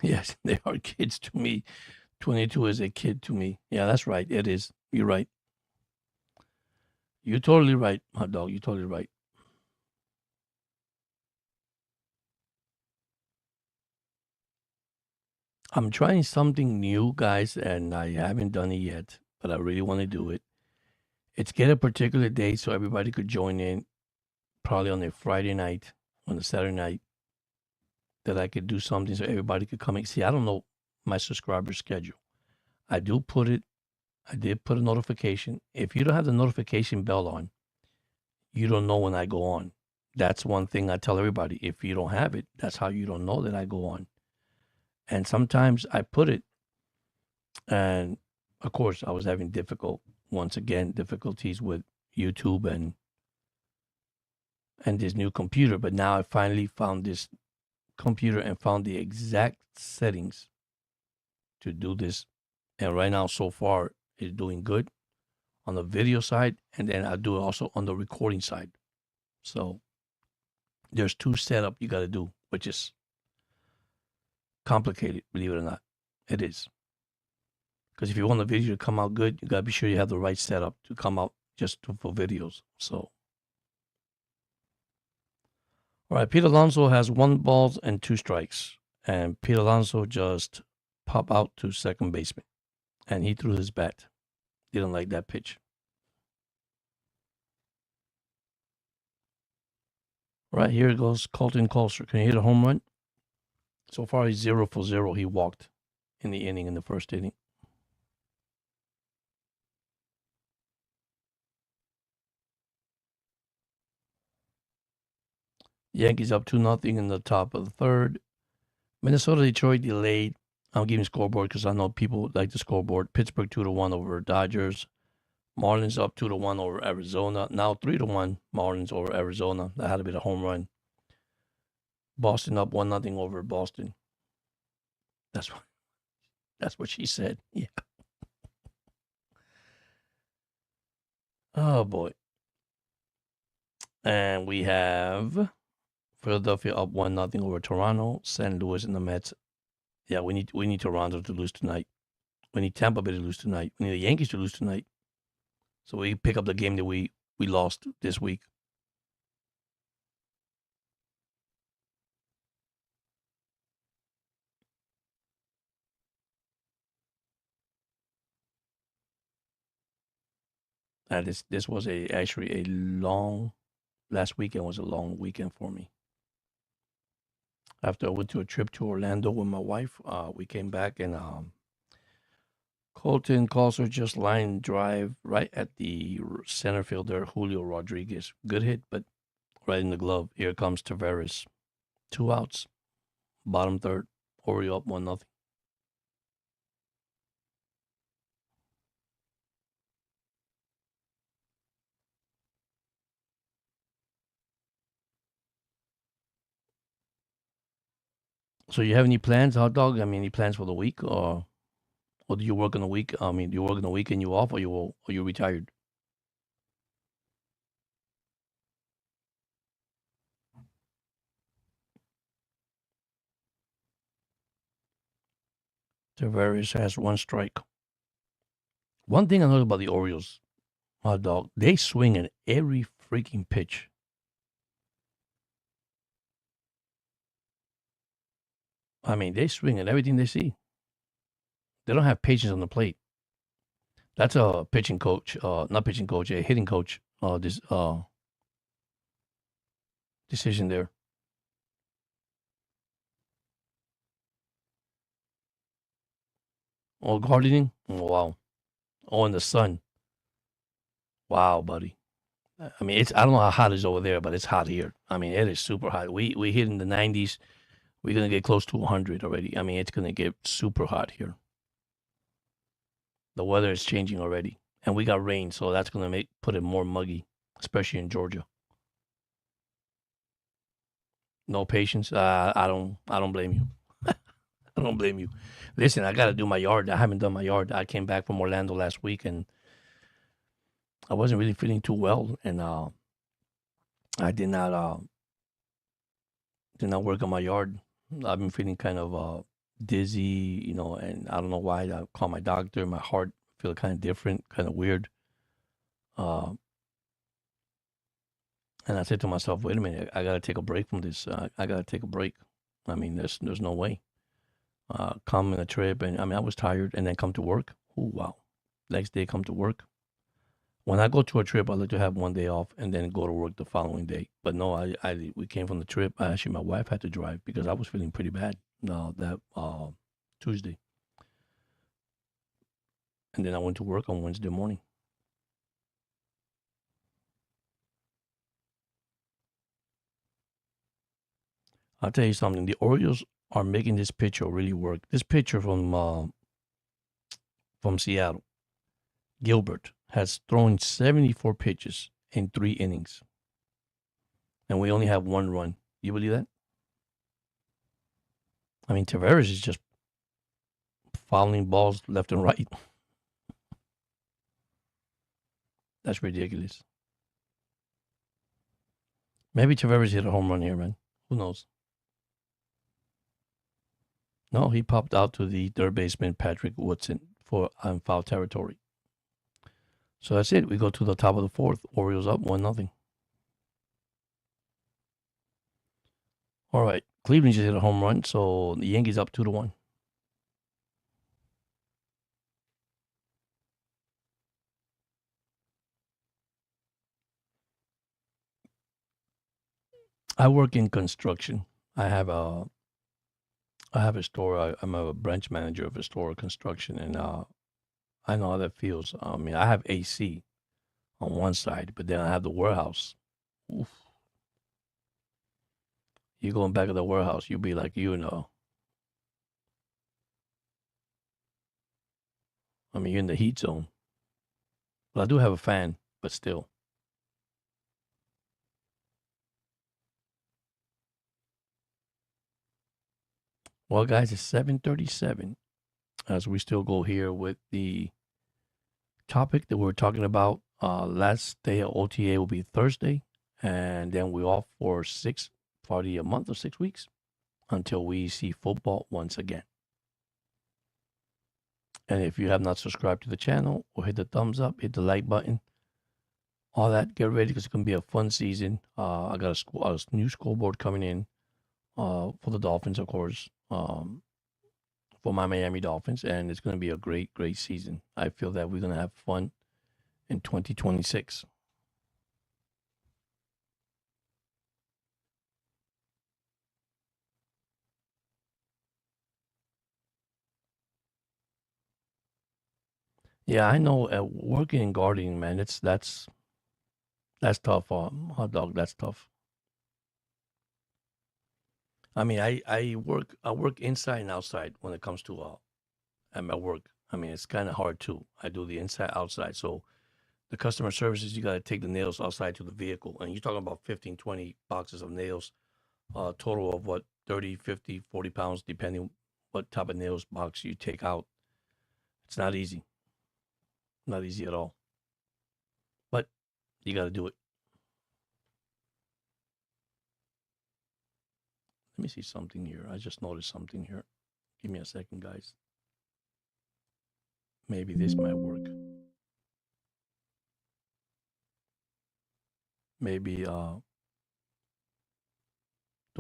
Yes, they are kids to me. 22 is a kid to me. Yeah, that's right. It is. You're right. You're totally right, hot dog. You're totally right. I'm trying something new, guys, and I haven't done it yet, but I really want to do it. It's get a particular date so everybody could join in, probably on a Friday night, on a Saturday night, that I could do something so everybody could come and see. I don't know my subscriber schedule. I did put a notification. If you don't have the notification bell on, you don't know when I go on. That's one thing I tell everybody. If you don't have it, that's how you don't know that I go on. And sometimes I put it, and of course, I was having difficulties with YouTube and this new computer. But now I finally found this computer and found the exact settings to do this. And right now, so far, it's doing good on the video side, and then I do it also on the recording side. So there's two setup you got to do, which is complicated, believe it or not. It is. Because if you want the video to come out good, you got to be sure you have the right setup to come out for videos. So, all right, Pete Alonso has 1 ball and 2 strikes. And Pete Alonso just popped out to second baseman. And he threw his bat. Didn't like that pitch. All right, here goes Colton Colster. Can he hit a home run? So far, he's 0 for 0. He walked in the first inning. Yankees up 2-0 in the top of the third. Minnesota, Detroit delayed. I'm giving scoreboard because I know people like the scoreboard. Pittsburgh 2-1 over Dodgers. Marlins up 2-1 over Arizona. Now 3-1 Marlins over Arizona. That had to be the home run. Boston up 1-0 over Boston. That's what she said. Yeah. Oh boy. And we have Philadelphia up 1-0 over Toronto. St. Louis and the Mets. Yeah, we need Toronto to lose tonight. We need Tampa Bay to lose tonight. We need the Yankees to lose tonight. So we pick up the game that we lost this week. And this was actually a long. Last weekend was a long weekend for me. After I went to a trip to Orlando with my wife, we came back and Colton Colser just line drive right at the center fielder Julio Rodriguez. Good hit, but right in the glove. Here comes Tavares. 2 outs. Bottom third. Oriole up 1-0. So you have any plans, hot dog? I mean, any plans for the week, or do you work on the week? I mean, do you work on the weekend? You off, or you retired? Tavares has 1 strike. One thing I know about the Orioles, hot dog, they swing at every freaking pitch. I mean, they swing at everything they see. They don't have patience on the plate. That's a pitching coach, not pitching coach, a hitting coach. This decision there. Oh, gardening? Oh, wow. Oh, in the sun. Wow, buddy. I mean, I don't know how hot it is over there, but it's hot here. I mean, it is super hot. We hit in the 90s. We're gonna get close to 100 already. I mean, it's gonna get super hot here. The weather is changing already, and we got rain, so that's gonna put it more muggy, especially in Georgia. No patience. I don't blame you. I don't blame you. Listen, I got to do my yard. I haven't done my yard. I came back from Orlando last week, and I wasn't really feeling too well, and I did not work on my yard. I've been feeling kind of dizzy, and I don't know why. I called my doctor. My heart feel kind of different, kind of weird. Uh, and I said to myself, "Wait a minute, I got to take a break from this. I got to take a break. I mean, there's no way. Come on a trip, and I mean, I was tired, and then come to work. Oh wow! Next day, come to work. When I go to a trip, I like to have one day off and then go to work the following day. But no, we came from the trip. Actually, my wife had to drive because I was feeling pretty bad. That Tuesday, and then I went to work on Wednesday morning. I'll tell you something. The Orioles are making this pitcher really work. This pitcher from Seattle, Gilbert, has thrown 74 pitches in 3 innings, and we only have one run. You believe that? I mean, Tavares is just fouling balls left and right. That's ridiculous. Maybe Tavares hit a home run here, man. Who knows? No, he popped out to the third baseman, Patrick Woodson, for foul territory. So that's it. We go to the top of the fourth. Orioles up 1-0. All right. Cleveland just hit a home run, so the Yankees up 2-1. I work in construction. I have a store. I'm a branch manager of a store of construction, and I know how that feels. I mean, I have AC on one side, but then I have the warehouse. Oof. You go in back of the warehouse, you'll be like, I mean, you're in the heat zone. But I do have a fan, but still. Well, guys, it's 7:37 as we still go here with the topic that we're talking about. Last day of OTA will be Thursday, and then we're off for probably a month or 6 weeks until we see football once again. And if you have not subscribed to the channel, or hit the thumbs up, hit the like button, all that. Get ready because it's gonna be a fun season. I got a new scoreboard coming in for the Dolphins, of course. For my Miami Dolphins, and it's going to be a great, great season. I feel that we're going to have fun in 2026. Yeah, I know. Working in gardening, man, that's tough. Hot dog, that's tough. I mean, I work inside and outside when it comes to at my work. I mean, it's kind of hard too. I do the inside, outside. So the customer services, you got to take the nails outside to the vehicle, and you're talking about 15, 20 boxes of nails, total of what, 30, 50, 40 pounds, depending what type of nails box you take out. It's not easy. Not easy at all. But you got to do it. Let me see something here. I just noticed something here. Give me a second, guys. Maybe this might work. Maybe, do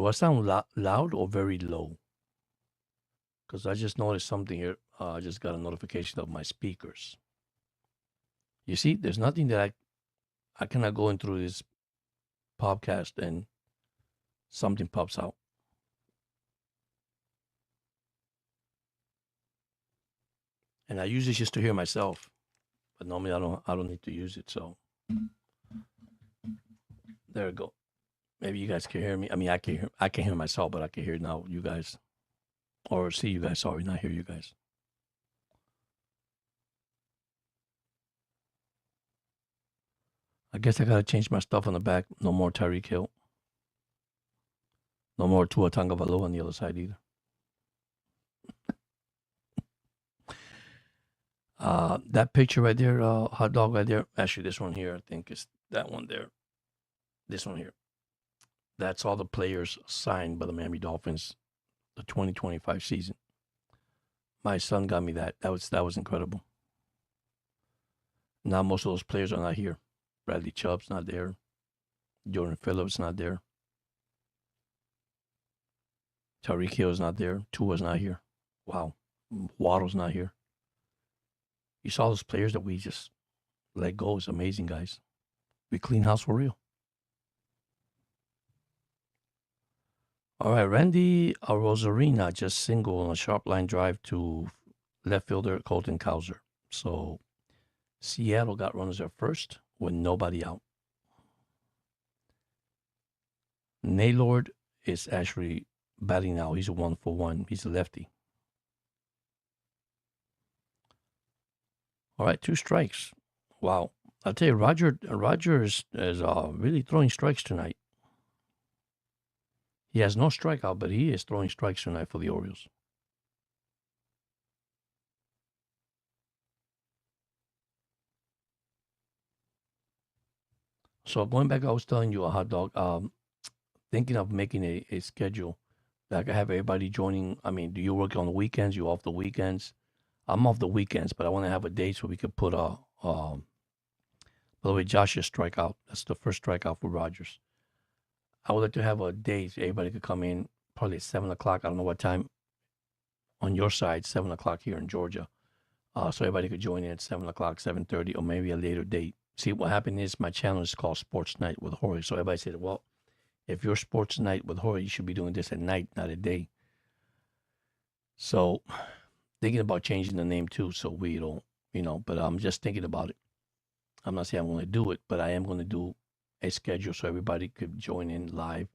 I sound loud or very low? Because I just noticed something here. I just got a notification of my speakers. You see, there's nothing that I cannot go in through this podcast and something pops out. And I use this just to hear myself, but normally I don't need to use it. So there we go. Maybe you guys can hear me. I mean, I can hear myself, but I can hear now you guys, or see you guys. Sorry, not hear you guys. I guess I gotta change my stuff on the back. No more Tyreek Hill. No more Tua Tagovailoa on the other side either. That picture right there, hot dog right there. Actually, this one here, I think is that one there. This one here. That's all the players signed by the Miami Dolphins, the 2025 season. My son got me that. That was incredible. Now most of those players are not here. Bradley Chubb's not there. Jordan Phillips not there. Tyreek Hill's not there. Tua's not here. Wow. Waddle's not here. You saw those players that we just let go. It's amazing, guys. We clean house for real. All right, Randy Rosarina just single on a sharp line drive to left fielder Colton Cowser. So Seattle got runners at first with nobody out. Naylord is actually batting now. He's a 1-for-1. He's a lefty. All right, 2 strikes. Wow. I'll tell you, Roger is really throwing strikes tonight. He has no strikeout, but he is throwing strikes tonight for the Orioles. So going back, I was telling you, a hot dog, thinking of making a schedule that I could have everybody joining. I mean, do you work on the weekends? You off the weekends? I'm off the weekends, but I want to have a date so we could put by the way, Josh's strikeout. That's the first strikeout for Rogers. I would like to have a date so everybody could come in probably at 7 o'clock. I don't know what time on your side, 7 o'clock here in Georgia. So everybody could join in at 7 o'clock, 7:30, or maybe a later date. See, what happened is my channel is called Sports Night with Jorge. So everybody said, well, if you're Sports Night with Jorge, you should be doing this at night, not at day. So thinking about changing the name too, so we don't, but I'm just thinking about it. I'm not saying I'm going to do it, but I am going to do a schedule so everybody could join in live,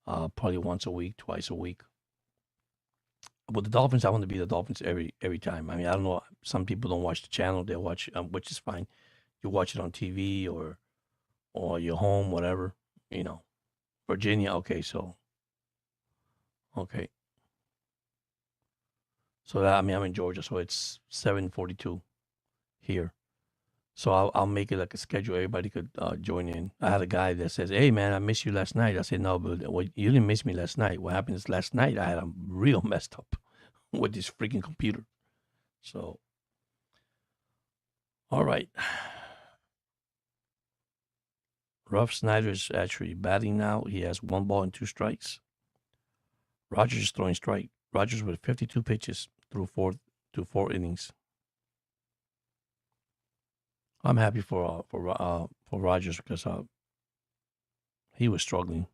probably once a week, twice a week. With the Dolphins, I want to be the Dolphins every time. I mean, I don't know. Some people don't watch the channel; they watch, which is fine. You watch it on TV or your home, whatever. Virginia. Okay, so okay. So that, I mean, I'm in Georgia, so it's 7:42 here. So I'll make it like a schedule. Everybody could join in. I had a guy that says, "Hey man, I missed you last night." I said, "No, but you didn't miss me last night. What happened is last night I had a real messed up with this freaking computer." So, all right. Ruff Snyder is actually batting now. He has 1 ball and 2 strikes. Rogers is throwing strike. Rogers with 52 pitches through 4 innings. I'm happy for Rogers because he was struggling.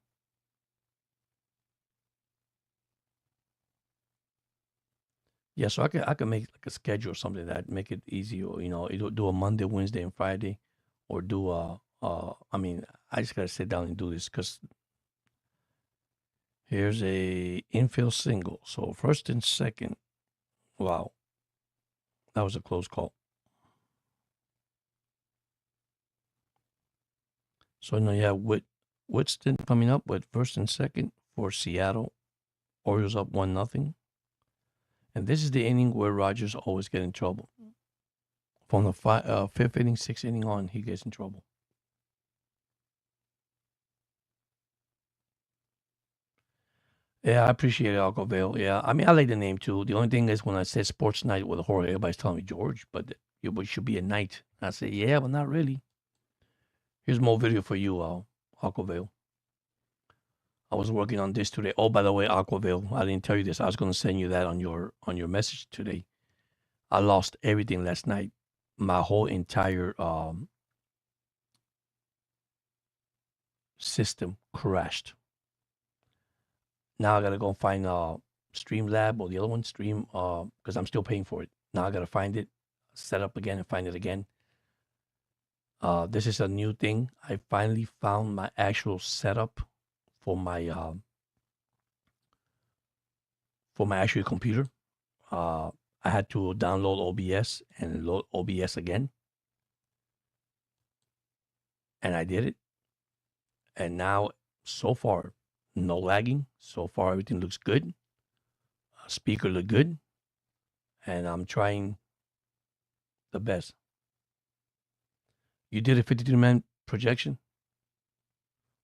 Yeah, so I can make like a schedule or something that make it easy, or either do a Monday, Wednesday, and Friday, or do I mean, I just gotta sit down and do this because here's a infield single. So first and second. Wow, that was a close call. So now you have Whitston coming up with first and second for Seattle. Orioles up 1-0. And this is the inning where Rogers always get in trouble. From the 5th inning, 6th inning on, he gets in trouble. Yeah, I appreciate it, Alcovale. Yeah, I mean, I like the name too. The only thing is when I said Sports Night with Jorge, everybody's telling me, George, but it should be a night. I say, yeah, but not really. Here's more video for you, Aquavale. I was working on this today. Oh, by the way, Aquavale, I didn't tell you this. I was going to send you that on your message today. I lost everything last night. My whole entire system crashed. Now I gotta go find Streamlab or the other one, Stream, because I'm still paying for it. Now I got to find it, set up again, and find it again. This is a new thing. I finally found my actual setup for my actual computer. I had to download OBS and load OBS again, and I did it. And now, so far, no lagging. So far, everything looks good. Speaker look good, and I'm trying the best. You did a 52-man projection?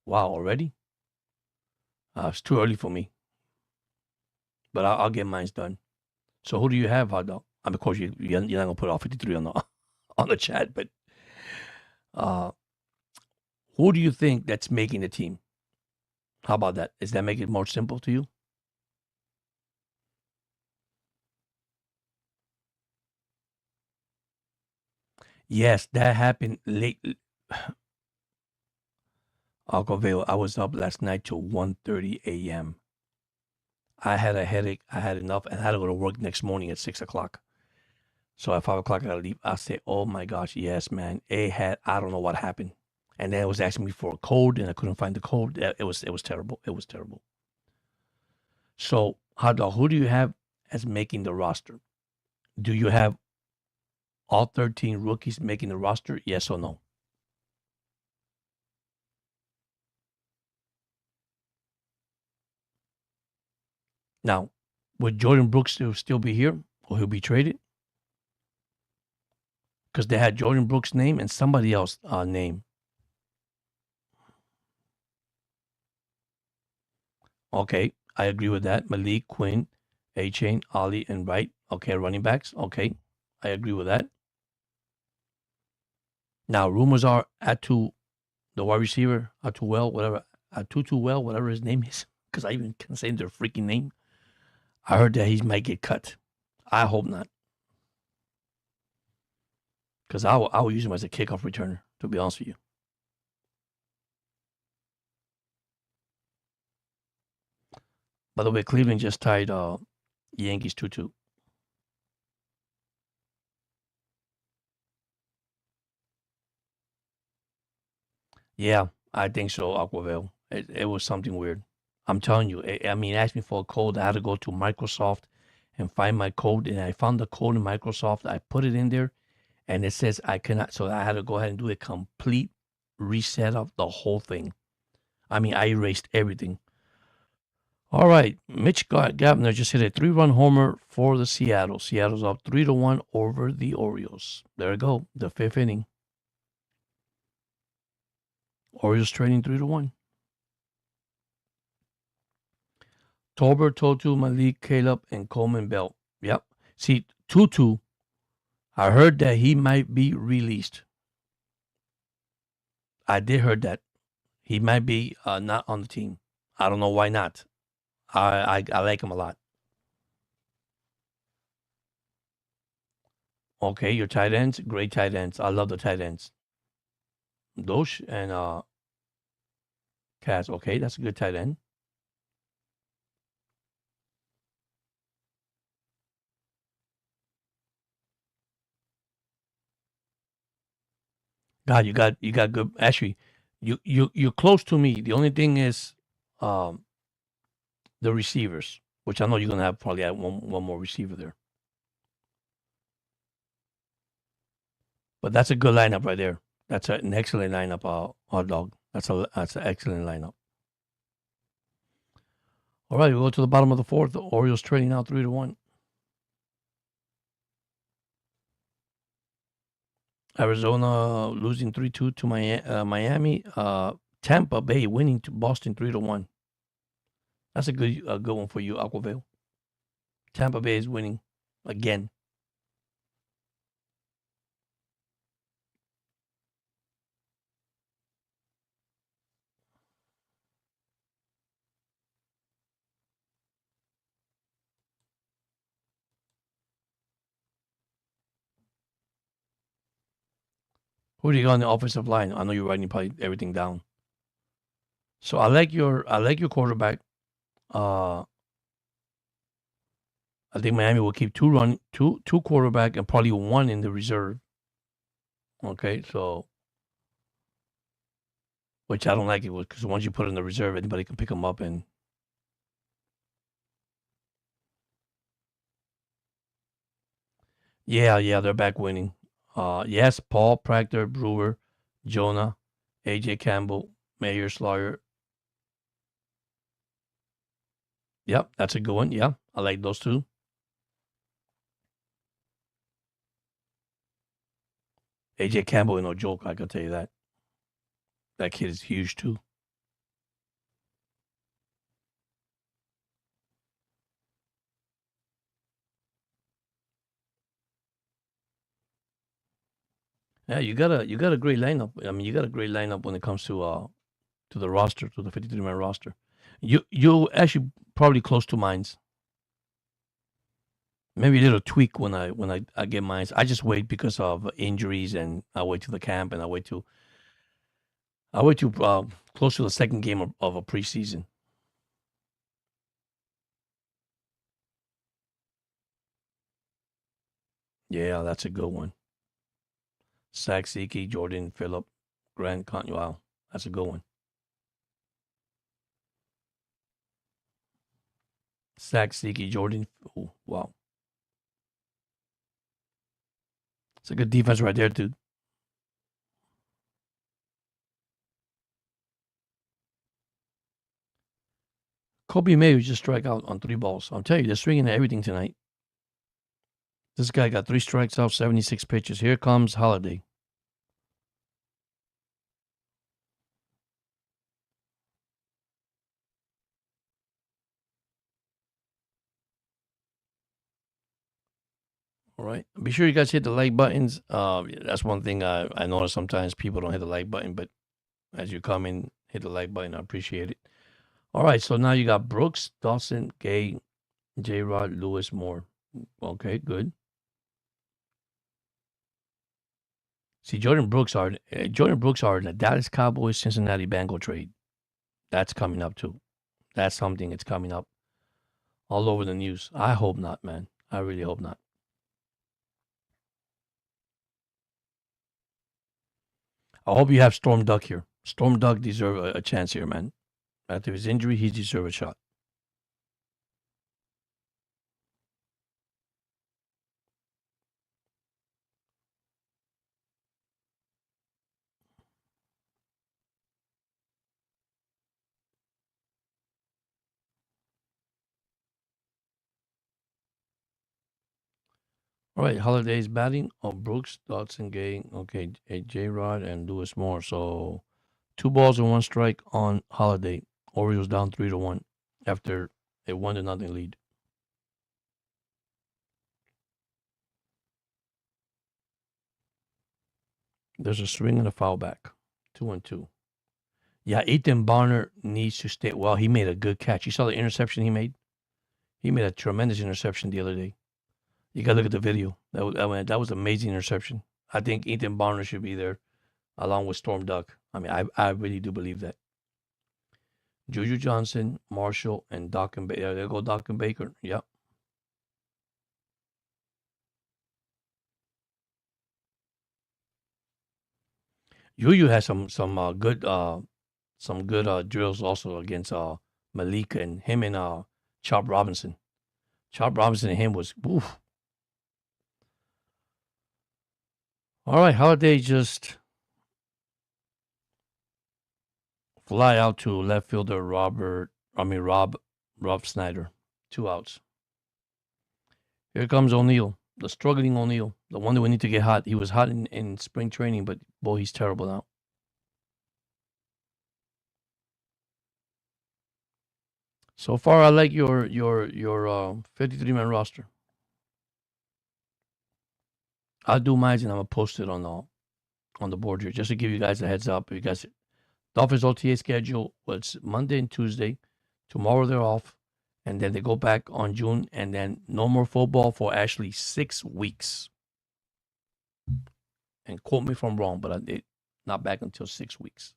Wow, already? It's too early for me, but I'll get mine done. So who do you have, Hot Dog? I mean, of course, you're not gonna put all 53 on the on the chat, but who do you think that's making the team? How about that? Does that make it more simple to you? Yes, that happened late. Alcovale, I was up last night till 1:30 a.m. I had a headache. I had enough, and I had to go to work next morning at 6 o'clock. So at 5 o'clock, I gotta leave. I say, oh my gosh, yes, man. I don't know what happened. And then it was asking me for a code, and I couldn't find the code. It was terrible. It was terrible. So, Hot Dog, who do you have as making the roster? Do you have all 13 rookies making the roster? Yes or no? Now, would Jordan Brooks still be here, or he'll be traded? Because they had Jordan Brooks' name and somebody else name. Okay, I agree with that. Malik, Quinn, A-Chain, Ali, and Wright. Okay, running backs. Okay, I agree with that. Now, rumors are Atu, the wide receiver, Atuwell, whatever his name is, because I even can't say their freaking name. I heard that he might get cut. I hope not. Because I will use him as a kickoff returner, to be honest with you. By the way, Cleveland just tied Yankees 2-2. Yeah, I think so, Aquaville. It was something weird. I'm telling you. I mean, asked me for a code. I had to go to Microsoft and find my code. And I found the code in Microsoft. I put it in there, and it says I cannot. So I had to go ahead and do a complete reset of the whole thing. I mean, I erased everything. All right. Mitch Gabner just hit a 3-run homer for the Seattle. Seattle's up 3-1 over the Orioles. There we go. The 5th inning. Orioles trailing 3-1. Tolbert, Totu, Malik, Caleb, and Coleman Bell. Yep. See, Tutu, I heard that he might be released. I did heard that. He might be not on the team. I don't know why not. I like him a lot. Okay, your tight ends, great tight ends. I love the tight ends. Dosh and Kaz. Okay, that's a good tight end. God, you got good. Actually, you're close to me. The only thing is, the receivers, which I know you're gonna have probably one more receiver there. But that's a good lineup right there. That's an excellent lineup, Hot Dog. That's an excellent lineup. All right, we'll go to the bottom of the 4th. The Orioles trailing now 3-1. Arizona losing 3-2 to Miami. Tampa Bay winning to Boston 3-1. That's a good one for you, Aquavale. Tampa Bay is winning again. Who do you got on the offensive line? I know you're writing probably everything down. So I like your quarterback. I think Miami will keep two quarterback and probably one in the reserve. Okay, so which I don't like it because once you put it in the reserve, anybody can pick them up and yeah, they're back winning. Yes, Paul, Proctor, Brewer, Jonah, AJ Campbell, Mayer, Slaughter. Yep, that's a good one. Yeah, I like those two. AJ Campbell is no joke, I can tell you that. That kid is huge too. Yeah, you got a great lineup. I mean, you got a great lineup when it comes to the roster, to the 53-man roster. You actually probably close to mines. Maybe a little tweak when I get mines. I just wait because of injuries, and I wait to the camp, and I wait to close to the second game of a preseason. Yeah, that's a good one. Saksiki, Jordan, Phillip, Grant, Wow, that's a good one. Saksiki, Jordan. Ooh, wow, it's a good defense right there, dude. Kobe Mayo just strike out on 3 balls. I'm telling you, they're swinging at everything tonight. This guy got 3 strikes out, 76 pitches. Here comes Holiday. All right. Be sure you guys hit the like buttons. That's one thing I notice sometimes people don't hit the like button, but as you come in, hit the like button. I appreciate it. All right. So now you got Brooks, Dawson, Gay, J Rod, Lewis, Moore. Okay, good. See, Jordan Brooks are in the Dallas Cowboys Cincinnati Bengal trade. That's coming up too. That's something that's coming up all over the news. I hope not, man. I really hope not. I hope you have Storm Duck here. Storm Duck deserve a chance here, man. After his injury, he deserves a shot. All right, Holiday's batting. Oh, Brooks, Dodson, Gay. Okay, J Rod and Lewis Moore. So 2 balls and 1 strike on Holiday. Orioles down 3-1 after a 1-0 lead. There's a swing and a foul back. 2-2. Yeah, Ethan Barner needs to stay. Well, he made a good catch. You saw the interception he made? He made a tremendous interception the other day. You got to look at the video. That was amazing interception. I think Ethan Barner should be there along with Storm Duck. I mean, I really do believe that. Juju Johnson, Marshall, and Doc and Baker. There go Doc and Baker. Yep. Juju has some good drills also against Malik and him and Chop Robinson. Chop Robinson and him was oof. All right, Holiday just fly out to left fielder Rob Snyder. 2 outs. Here comes O'Neill, the struggling O'Neill, the one that we need to get hot. He was hot in spring training, but boy, he's terrible now. So far, I like your 53-man roster. I'll do mine and I'm gonna post it on the board here just to give you guys a heads up. You guys, Dolphins OTA schedule was Monday and Tuesday. Tomorrow they're off, and then they go back on June, and then no more football for actually 6 weeks. And quote me if I'm wrong, but it not back until 6 weeks.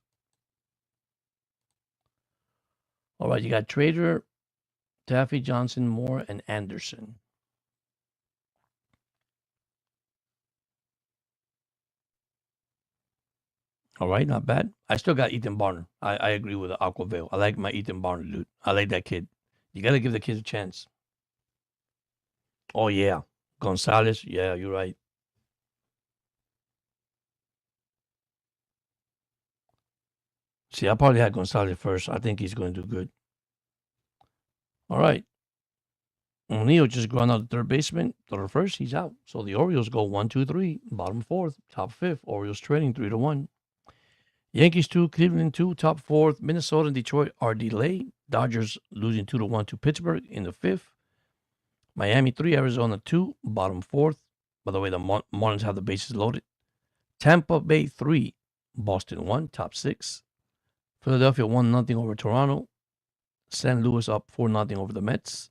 All right, you got Trader, Taffy, Johnson, Moore, and Anderson. All right, not bad. I still got Ethan Barner. I agree with Aquavale. I like my Ethan Barner, dude. I like that kid. You got to give the kids a chance. Oh, yeah. Gonzalez. Yeah, you're right. See, I probably had Gonzalez first. I think he's going to do good. All right. O'Neill just ground out the third baseman. Third first, he's out. So the Orioles go 1-2-3, bottom fourth, top fifth. Orioles trailing 3-1. Yankees 2, Cleveland 2, top fourth. Minnesota and Detroit are delayed. Dodgers losing 2-1 to Pittsburgh in the fifth. Miami 3, Arizona 2, bottom fourth. By the way, the Marlins have the bases loaded. Tampa Bay 3, Boston 1, top six. Philadelphia 1-0 over Toronto. St. Louis up 4-0 over the Mets.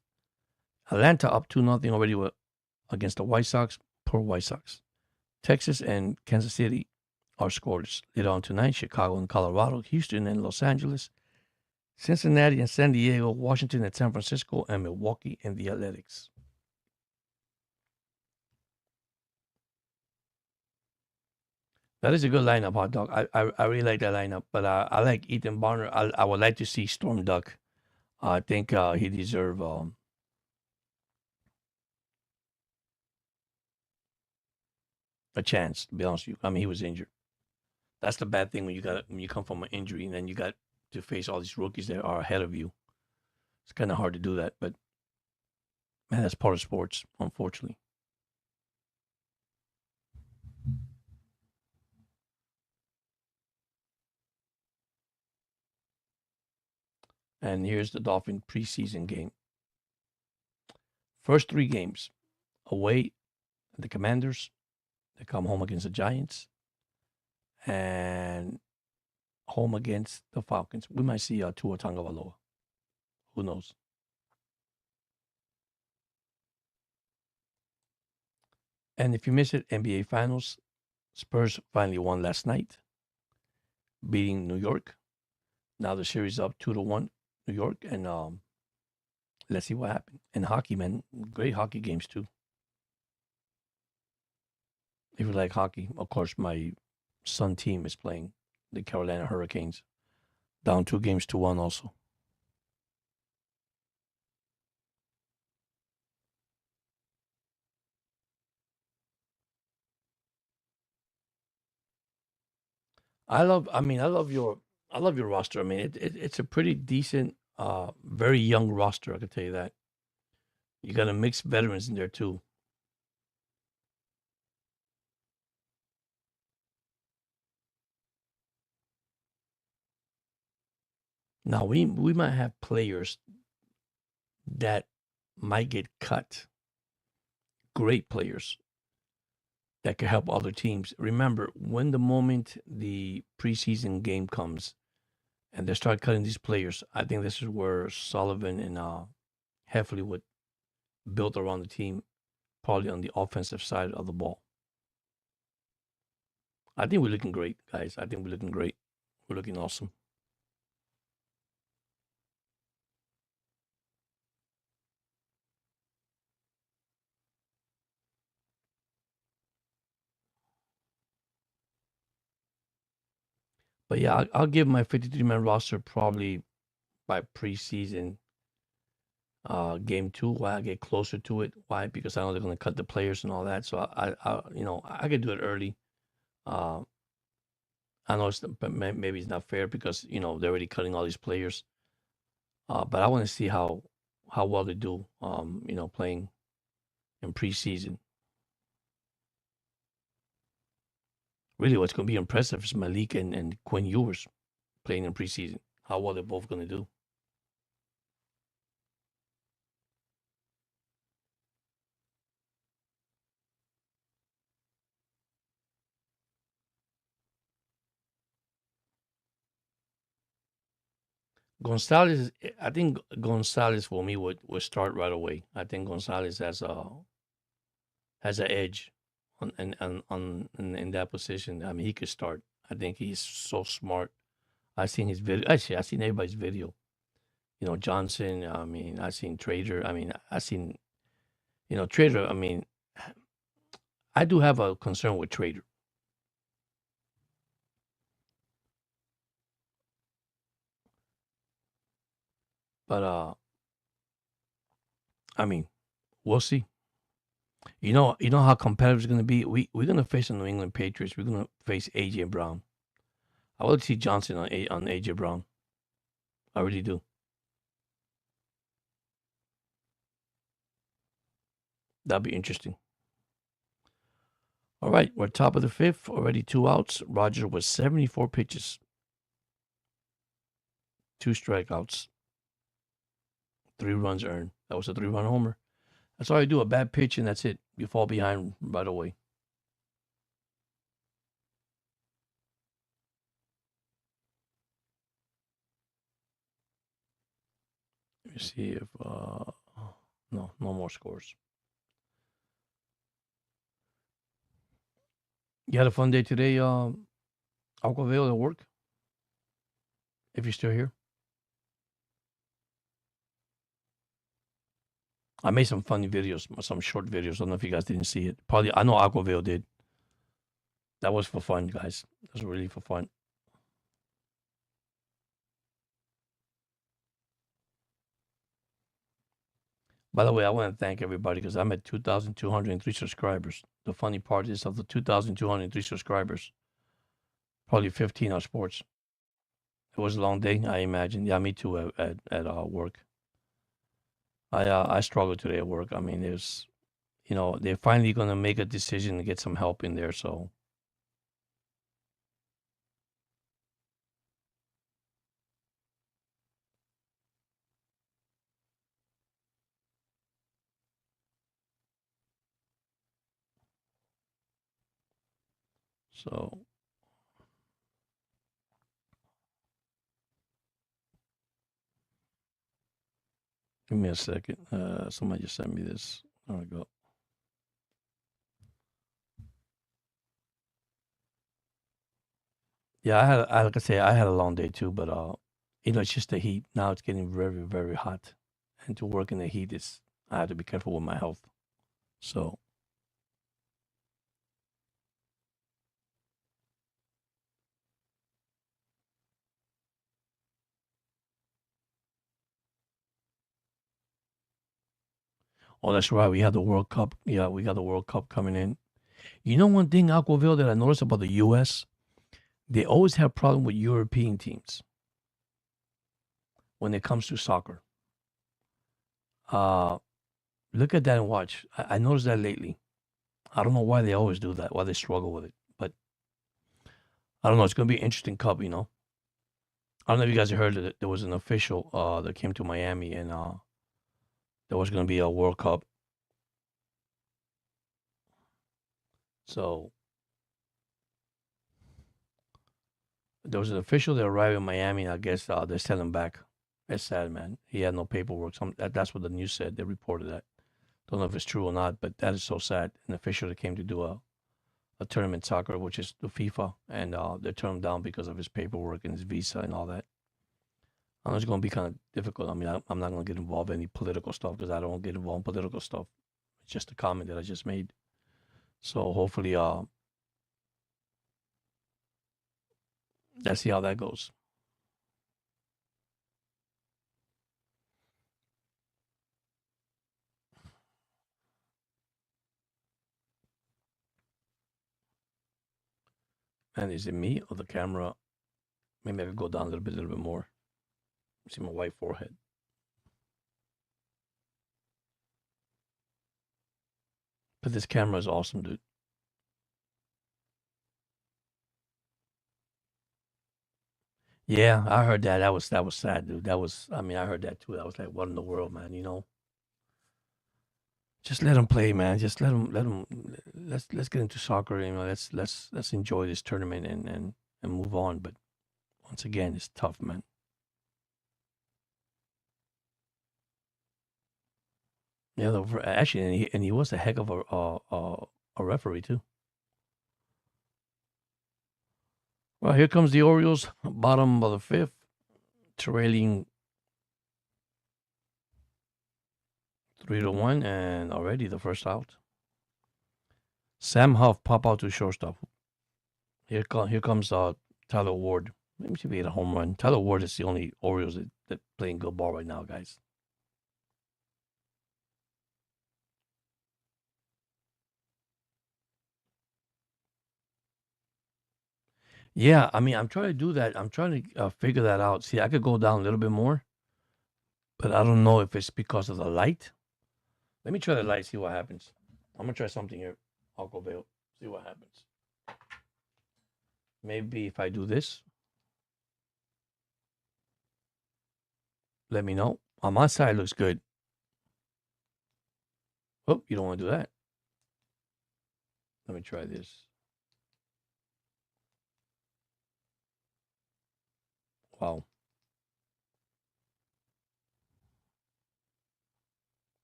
Atlanta up 2-0 already against the White Sox. Poor White Sox. Texas and Kansas City are scoreless. Later on tonight, Chicago and Colorado, Houston and Los Angeles, Cincinnati and San Diego, Washington and San Francisco, and Milwaukee and the Athletics. That is a good lineup, Hot Dog. I really like that lineup, but I like Ethan Barner. I would like to see Storm Duck. I think he deserves a chance. To be honest with you, I mean he was injured. That's the bad thing when you come from an injury and then you got to face all these rookies that are ahead of you. It's kind of hard to do that, but man, that's part of sports, unfortunately. And here's the Dolphin preseason game. First three games away, the Commanders. They come home against the Giants, and home against the Falcons. We might see Tua Tagovailoa. Who knows? And if you miss it, NBA Finals, Spurs finally won last night, beating New York. Now the series up 2-1, New York, and let's see what happens. And hockey, man, great hockey games too. If you like hockey, of course, my son team is playing the Carolina Hurricanes, down 2-1 also. I love your roster. I mean, it's a pretty decent, very young roster. I can tell you that. You got a mixed veterans in there too. Now we might have players that might get cut. Great players that could help other teams. Remember, when the moment the preseason game comes and they start cutting these players, I think this is where Sullivan and Heffley would build around the team, probably on the offensive side of the ball. I think we're looking great, guys. I think we're looking great. We're looking awesome. But yeah, I'll give my 53-man roster probably by preseason game two. Why I get closer to it? Why? Because I know they're going to cut the players and all that. So I could do it early. Uh, I know but maybe it's not fair because they're already cutting all these players. But I want to see how well they do. Playing in preseason. Really, what's going to be impressive is Malik and Quinn Ewers playing in preseason. How well they're both going to do. Gonzalez, I think Gonzalez for me would start right away. I think Gonzalez has an edge in that position. I mean, he could start. I think he's so smart. I've seen his video. Actually, I've seen everybody's video. Johnson. I mean, I've seen Trader. I mean, I've seen Trader. I mean, I do have a concern with Trader. But I mean, we'll see. You know how competitive it's going to be. We're going to face the New England Patriots. We're going to face AJ Brown. I would see Johnson on AJ Brown. I really do. That'd be interesting. All right, we're top of the fifth. Already 2 outs. Roger was 74 pitches, 2 strikeouts, 3 runs earned. That was a 3-run homer. That's all you do. A bad pitch and that's it. You fall behind right away. Let me see if no more scores. You had a fun day today, Aquaville at work? If you're still here. I made some funny videos, some short videos. I don't know if you guys didn't see it. Probably, I know Aquaville did. That was for fun, guys. That was really for fun. By the way, I want to thank everybody because I'm at 2,203 subscribers. The funny part is of the 2,203 subscribers, probably 15 are sports. It was a long day, I imagine. Yeah, me too at work. I struggled today at work. I mean, there's, they're finally going to make a decision to get some help in there. So give me a second. Somebody just sent me this. There we go. Yeah, like I say, I had a long day too, but it's just the heat. Now it's getting very, very hot, and to work in the heat, I have to be careful with my health. So, oh, that's right. We have the World Cup. Yeah, we got the World Cup coming in. You know, one thing, Aquaville, that I noticed about the U.S., they always have problem with European teams when it comes to soccer. Look at that and watch. I noticed that lately. I don't know why they always do that, why they struggle with it. But I don't know. It's going to be an interesting cup, I don't know if you guys have heard that there was an official that came to Miami and there was going to be a World Cup. So there was an official that arrived in Miami. And I guess they sent him back. It's sad, man. He had no paperwork. That's what the news said. They reported that. Don't know if it's true or not, but that is so sad. An official that came to do a tournament soccer, which is the FIFA, and they turned him down because of his paperwork and his visa and all that. I know it's going to be kind of difficult. I mean, I'm not going to get involved in any political stuff because I don't get involved in political stuff. It's just a comment that I just made. So hopefully, let's see how that goes. And is it me or the camera? Maybe I could go down a little bit more. See my white forehead. But this camera is awesome, dude. Yeah, I heard that. That was sad, dude. I heard that too. I was like, what in the world, man? Just let them play, man. Just let them. Let's get into soccer. Let's enjoy this tournament and move on. But once again, it's tough, man. Yeah, actually, and he was a heck of a referee too. Well, here comes the Orioles, bottom of the fifth, trailing 3-1, and already the first out. Sam Huff pop out to shortstop. Here comes Tyler Ward. Let me see if he hit a home run. Tyler Ward is the only Orioles They're playing good ball right now, guys. Yeah, I mean, I'm trying to do that. I'm trying to figure that out. See, I could go down a little bit more, but I don't know if it's because of the light. Let me try the light, see what happens. I'm gonna try something here. I'll go Veil, see what happens. Maybe if I do this, let me know. On my side, looks good. Oh, you don't want to do that. Let me try this. Wow.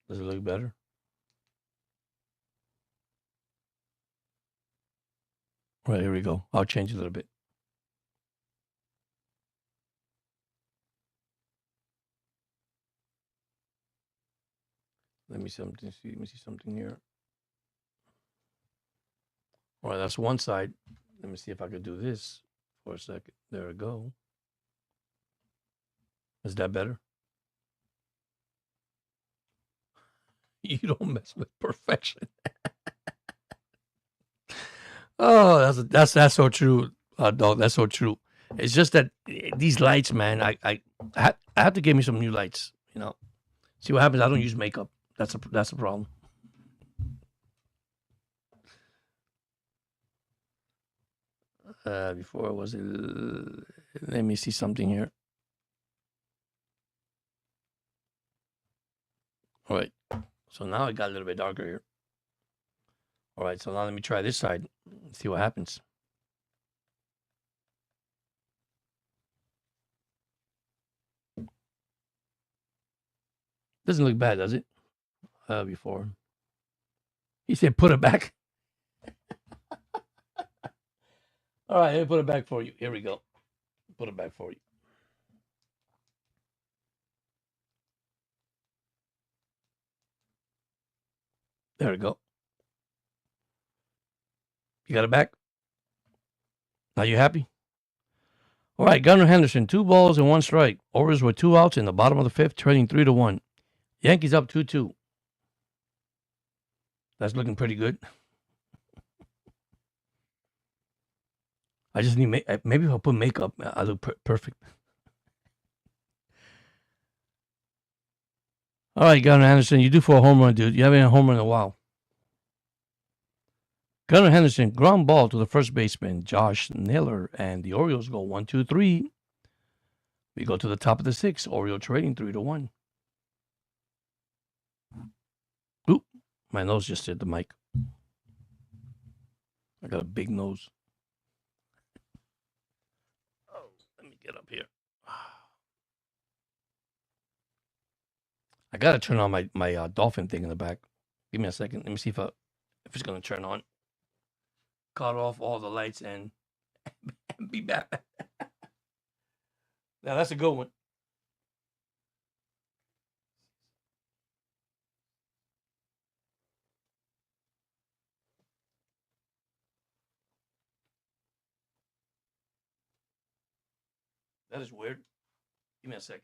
Does it look better? All right, here we go. I'll change a little bit. Let me see something. Let me see something here. All right, that's one side. Let me see if I could do this for a second. There we go. Is that better? You don't mess with perfection. Oh, that's so true, dog. That's so true. It's just that these lights, man. I have to get me some new lights. You know, see what happens. I don't use makeup. That's a problem. Before was it? Let me see something here. All right. So now it got a little bit darker here. All right. So now let me try this side. See what happens. Doesn't look bad, does it? Before. He said, put it back. All right, let me put it back for you. Here we go. Put it back for you. There we go. You got it back? Now you happy? All right, Gunnar Henderson, 2 balls and 1 strike. Orioles were 2 outs in the bottom of the 5th, trailing 3-1. Yankees up 2-2. That's looking pretty good. I just need maybe if I put makeup, I look perfect. All right, Gunnar Henderson, you due for a home run, dude. You haven't hit a home run in a while. Gunnar Henderson, ground ball to the first baseman, Josh Naylor, and the Orioles go 1-2-3. We go to the top of the 6th. Oriole trading 3-1. Oop, my nose just hit the mic. I got a big nose. Oh, let me get up here. I gotta turn on my dolphin thing in the back. Give me a second. Let me see if it's gonna turn on. Cut off all the lights and be back. Now that's a good one. That is weird. Give me a second.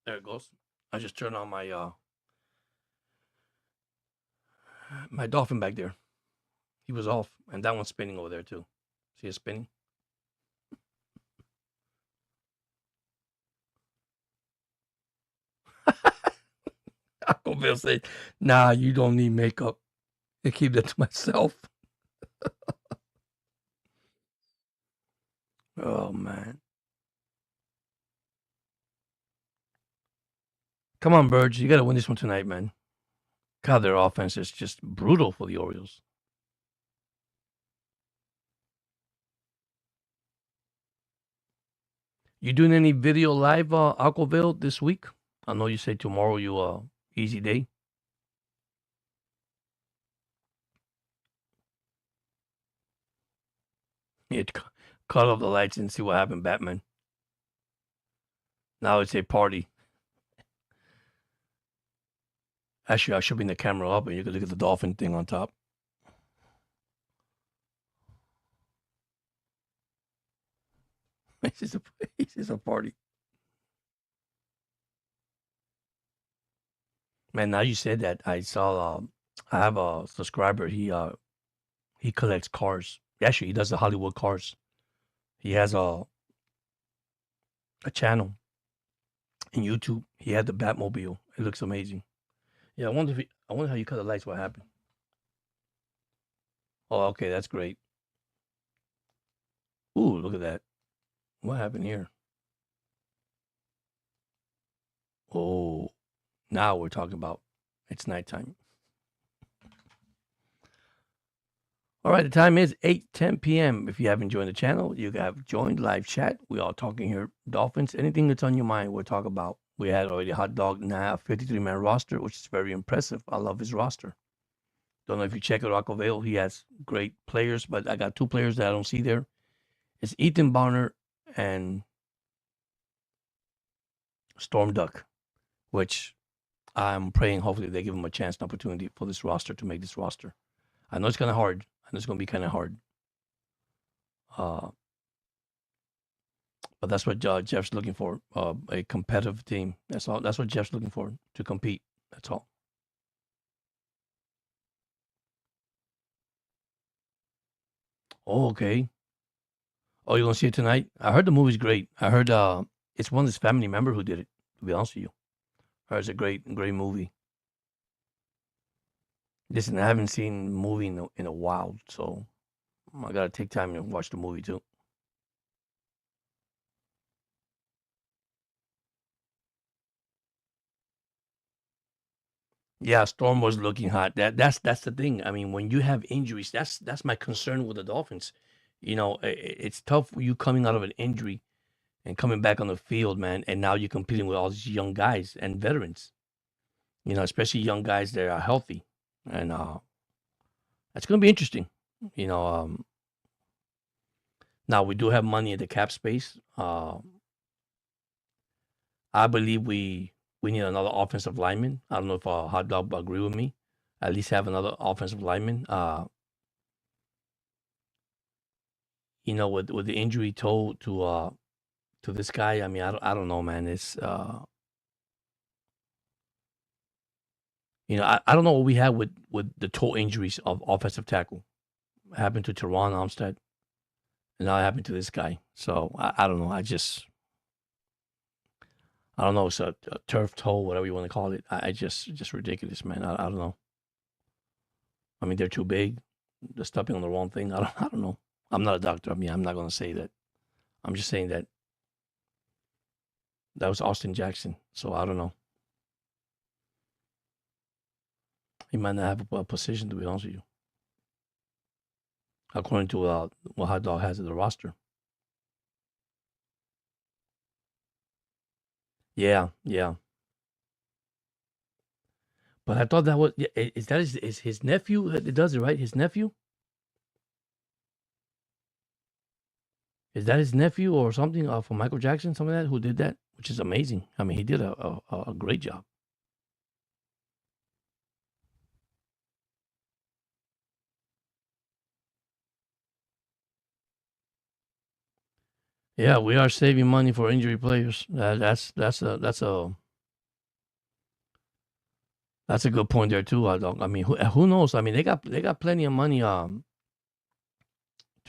There it goes. I just turned on my dolphin back there. He was off, and that one's spinning over there too. See it spinning? Uncle Bill said, "Nah, you don't need makeup. I keep that to myself." Oh man. Come on, Birds. You got to win this one tonight, man. God, their offense is just brutal for the Orioles. You doing any video live, Aquaville, this week? I know you say tomorrow you easy day. Yeah, cut off the lights and see what happened, Batman. Now it's a party. Actually, I should bring the camera up and you can look at the dolphin thing on top. It's just a party. Man, now you said that, I saw. I have a subscriber. He collects cars. Actually, he does the Hollywood cars. He has a channel in YouTube. He had the Batmobile. It looks amazing. Yeah, I wonder how you cut the lights. What happened? Oh, okay, that's great. Ooh, look at that. What happened here? Oh, now we're talking about it's nighttime. All right, the time is 8:10 p.m. If you haven't joined the channel, you have joined live chat. We are talking here Dolphins. Anything that's on your mind, we'll talk about. We had already Hot Dog now 53-man roster, which is very impressive. I love his roster. Don't know if you check it, Rockville. He has great players, but I got two players that I don't see there. It's Ethan Bonner and Storm Duck, which I'm praying hopefully they give him a chance, an opportunity for this roster to make this roster. I know it's kind of hard. I know it's going to be kind of hard. But that's what Jeff's looking for, a competitive team. That's all. That's what Jeff's looking for, to compete. That's all. Oh, okay. Oh, you're going to see it tonight? I heard the movie's great. I heard it's one of his family member who did it, to be honest with you. I heard it's a great movie. Listen, I haven't seen a movie in a while, so I got to take time to watch the movie too. Yeah, Storm was looking hot. That's the thing. I mean, when you have injuries, that's my concern with the Dolphins. You know, it's tough for you coming out of an injury and coming back on the field, man. And now you're competing with all these young guys and veterans. You know, especially young guys that are healthy, and that's going to be interesting. You know, now we do have money in the cap space. I believe we need another offensive lineman. I don't know if Hot Dog will agree with me. At least have another offensive lineman. You know, with the injury told to this guy, I mean, I don't know, man. It's you know, I don't know what we have with the toe injuries of offensive tackle. It happened to Teron Armstead, and now it happened to this guy. So I don't know. I don't know. It's a turf toe, whatever you want to call it. I just ridiculous, man. I don't know. I mean, they're too big. They're stepping on the wrong thing. I don't know. I'm not a doctor. I mean, I'm not going to say that. I'm just saying that was Austin Jackson. So I don't know. He might not have a position, to be honest with you, according to what Hot Dog has in the roster. Yeah, yeah. But I thought that was is that is his nephew that does it, right? His nephew? Is that his nephew or something from Michael Jackson? Some of that who did that, which is amazing. I mean, he did a great job. Yeah, we are saving money for injury players. That's a good point there too. I mean, who knows? I mean, they got plenty of money to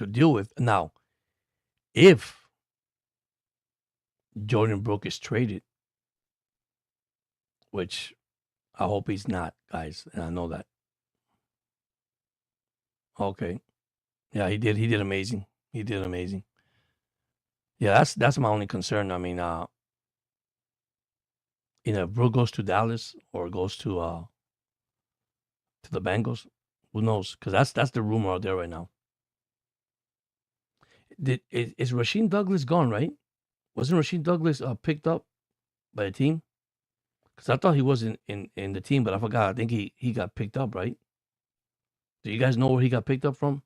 deal with now. If Jordan Brooke is traded, which I hope he's not, guys, and I know that. Okay, yeah, he did amazing. He did amazing. Yeah, that's my only concern. I mean, you know, if Brooke goes to Dallas or goes to the Bengals, who knows? Because that's the rumor out there right now. Is Rasheed Douglas gone? Right? Wasn't Rasheed Douglas picked up by a team? Because I thought he was in the team, but I forgot. I think he got picked up, right? Do you guys know where he got picked up from?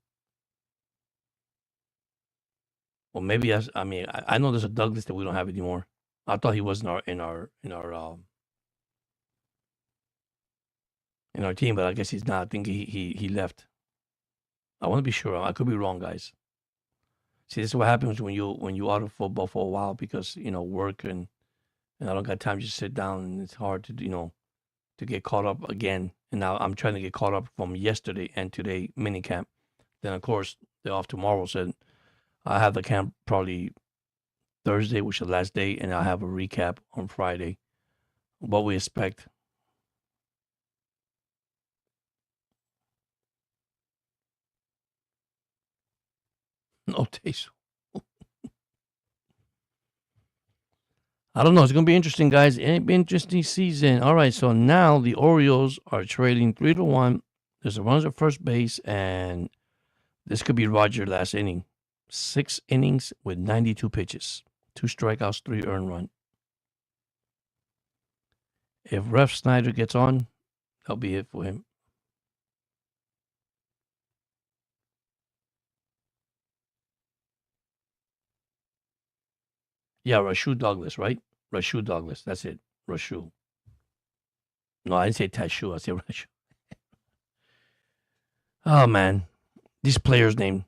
Or maybe I mean I know there's a Douglas that we don't have anymore. I thought he was in our team, but I guess he's not. I think he left. I want to be sure. I could be wrong, guys. See, this is what happens when you out of football for a while because work and I don't got time to just sit down, and it's hard to to get caught up again. And now I'm trying to get caught up from yesterday and today mini camp. Then of course they're off tomorrow, so I have the camp probably Thursday, which is the last day, and I'll have a recap on Friday. What we expect. No taste. I don't know. It's gonna be interesting, guys. It's been interesting season. All right, so now the Orioles are trading 3-1. There's a runners at first base, and this could be Roger last inning. 6 innings with 92 pitches, 2 strikeouts, 3 earned run. If Ref Snyder gets on, that'll be it for him. Yeah, Rashu Douglas, right? Rashu Douglas. That's it. Rashu. No, I didn't say Tashu. I said Rashu. Oh, man. These players' name.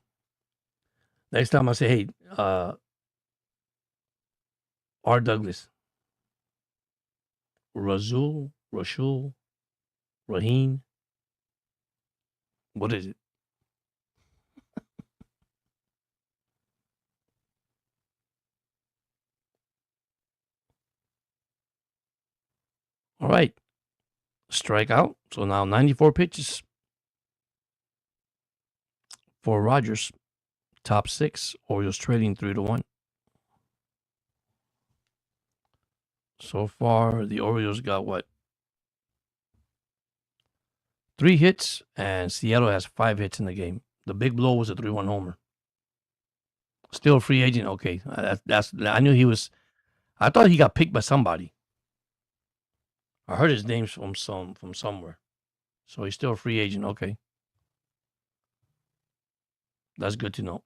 Next time I say, hey, R. Douglas. Razul, Rashul, Raheen. What is it? All right. Strikeout. So now 94 pitches for Rogers. Top 6. Orioles trading 3-1. So far, the Orioles got what? 3 hits, and Seattle has 5 hits in the game. The big blow was a 3-1 homer. Still a free agent. Okay, that's. I knew he was. I thought he got picked by somebody. I heard his name from somewhere. So he's still a free agent. Okay, that's good to know.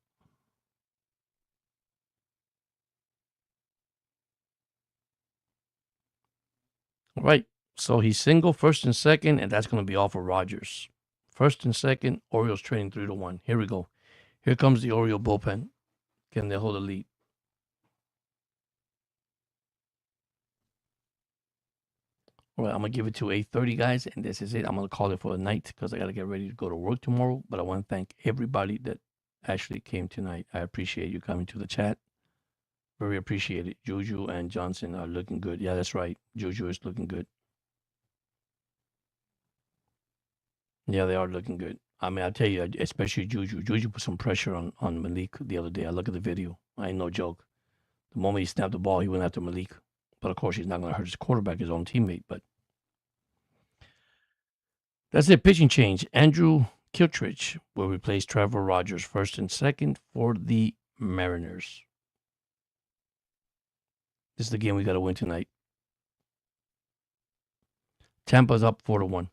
All right. So he's single, first and second, and that's going to be all for Rogers. First and second, Orioles trading 3-1. Here we go. Here comes the Oriole bullpen. Can they hold the lead? All right, I'm going to give it to 8:30, guys, and this is it. I'm going to call it for the night because I got to get ready to go to work tomorrow. But I want to thank everybody that actually came tonight. I appreciate you coming to the chat. Very appreciated. Juju and Johnson are looking good. Yeah, that's right. Juju is looking good. Yeah, they are looking good. I mean, I tell you, especially Juju. Juju put some pressure on Malik the other day. I look at the video. I ain't no joke. The moment he snapped the ball, he went after Malik. But of course, he's not going to hurt his quarterback, his own teammate. But that's it. Pitching change. Andrew Kiltridge will replace Trevor Rogers first and second for the Mariners. This is the game we got to win tonight. Tampa's up 4-1.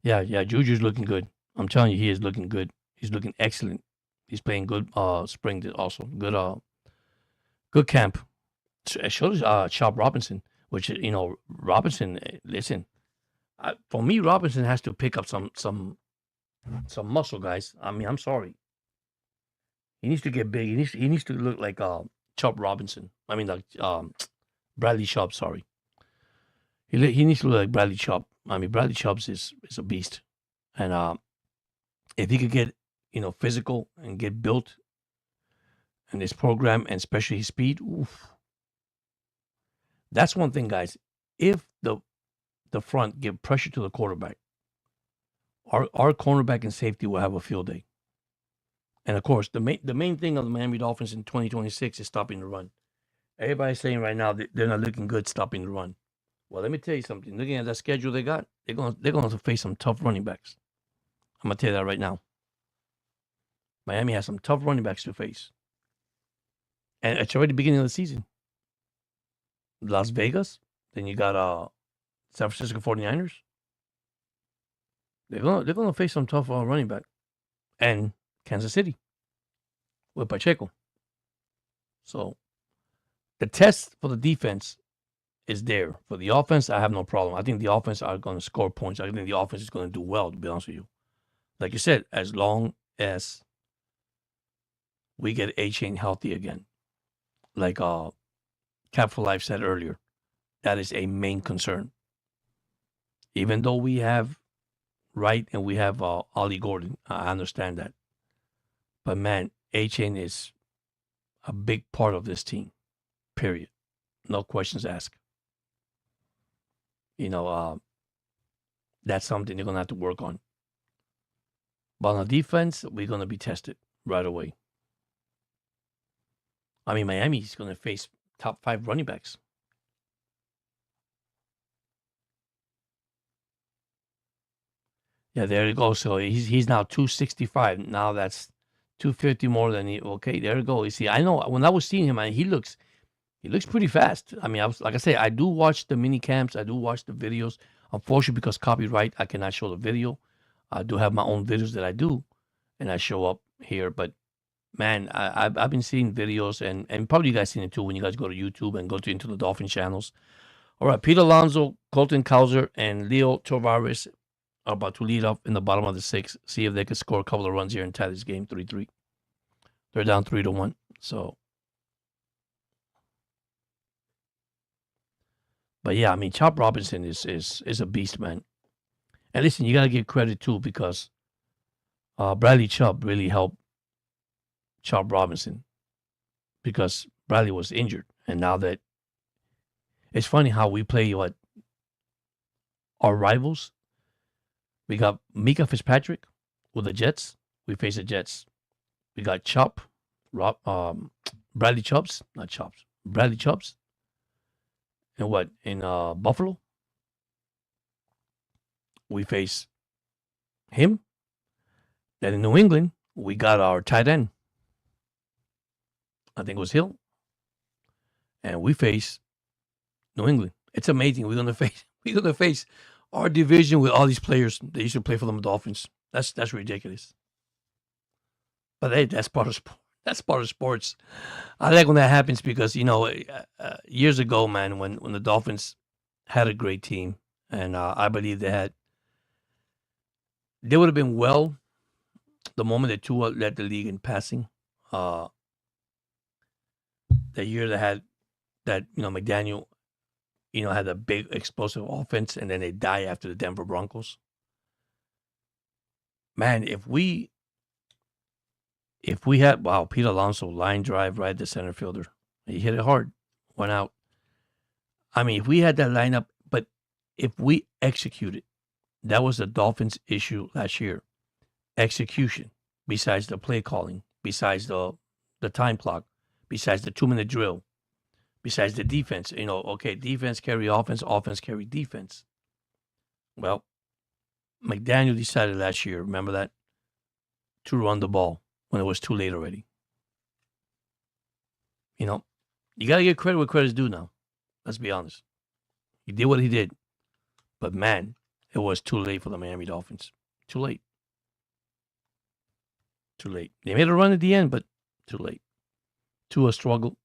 Yeah. Juju's looking good. I'm telling you, he is looking good. He's looking excellent. He's playing good spring also. Good camp. Shows Chop Robinson, which Robinson. Listen, for me, Robinson has to pick up some muscle, guys. I mean, I'm sorry. He needs to get big. He needs to look like Chop Robinson. I mean, like Bradley Chubb. Sorry. He needs to look like Bradley Chubb. I mean, Bradley Chubb is a beast, and if he could get physical and get built in this program, and especially his speed, oof. That's one thing, guys. If the front give pressure to the quarterback, our cornerback and safety will have a field day. And of course, the main thing of the Miami Dolphins in 2026 is stopping the run. Everybody's saying right now that they're not looking good stopping the run. Well, let me tell you something. Looking at that schedule they got, they're going to have to face some tough running backs. I'm going to tell you that right now. Miami has some tough running backs to face. And it's already the beginning of the season. Las Vegas, then you got San Francisco 49ers. They're gonna face some tough running back. And Kansas City with Pacheco. So the test for the defense is there. For the offense, I have no problem. I think the offense are going to score points. I think the offense is going to do well, to be honest with you. Like you said, as long as we get A-Chain healthy again. Like Cap for Life said earlier, that is a main concern. Even though we have Wright and we have Ollie Gordon, I understand that. But man, A-Chain is a big part of this team, period. No questions asked. That's something they're going to have to work on. But on defense, we're going to be tested right away. I mean, Miami's going to face top 5 running backs. Yeah, there you go. So he's now 265. Now that's 250 more than he. Okay, there you go. You see, I know when I was seeing him, he looks pretty fast. I mean, like I say, I do watch the mini camps. I do watch the videos. Unfortunately, because copyright, I cannot show the video. I do have my own videos that I do, and I show up here. But man, I've been seeing videos, and probably you guys seen it too when you guys go to YouTube and go into the Dolphin channels. All right, Pete Alonso, Colton Cowser, and Leo Tavares are about to lead up in the bottom of the 6th. See if they can score a couple of runs here and tie this game 3-3. They're down 3-1. So, but yeah, I mean, Chop Robinson is a beast, man. And listen, you gotta give credit too because Bradley Chubb really helped Chop Robinson because Bradley was injured, and now that it's funny how we play our rivals. We got Mika Fitzpatrick with the Jets. We face the Jets. We got Bradley Chubbs, not Chops, Bradley Chubbs. And what in Buffalo? We face him. Then in New England, we got our tight end. I think it was Hill. And we face New England. It's amazing. We're gonna face our division with all these players that used to play for the Dolphins. That's ridiculous. But hey, that's part of sport. That's part of sports. I like when that happens because years ago, man, when the Dolphins had a great team, and I believe they would have been well the moment that Tua led the league in passing. The year they had that McDaniel had a big explosive offense, and then they die after the Denver Broncos. Man, if we had Pete Alonso line drive right to center fielder, he hit it hard, went out. I mean, if we had that lineup, but if we executed, that was the Dolphins' issue last year. Execution, besides the play calling, besides the time clock, besides the 2-minute drill. Besides the defense, defense carry offense, offense carry defense. Well, McDaniel decided last year, remember that, to run the ball when it was too late already. You got to give credit where credit's due now. Let's be honest. He did what he did. But man, it was too late for the Miami Dolphins. Too late. Too late. They made a run at the end, but too late. Tua struggled.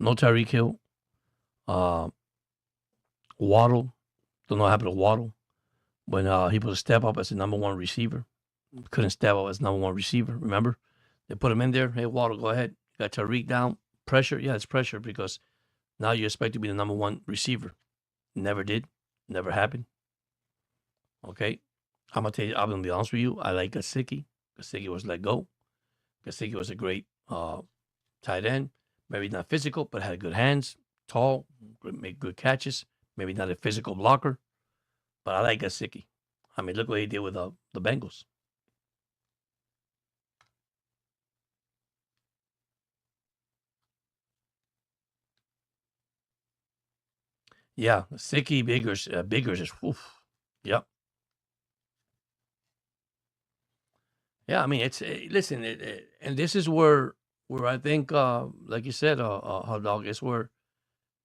No Tyreek Hill. Waddle. Don't know what happened to Waddle. When he put a step up as the number 1 receiver. Couldn't step up as number 1 receiver, remember? They put him in there. Hey, Waddle, go ahead. Got Tyreek down. Pressure? Yeah, it's pressure because now you expect to be the number 1 receiver. Never did. Never happened. Okay? I'm going to be honest with you. I like Gesicki. Gesicki was let go. Gesicki was a great tight end. Maybe not physical, but had good hands, tall, make good catches. Maybe not a physical blocker, but I like Gesicki. I mean, look what he did with the Bengals. Yeah, Gesicki, Biggers is, oof. Yep. Yeah, I mean, it's listen, and this is where I think, like you said, Hot Dog, is where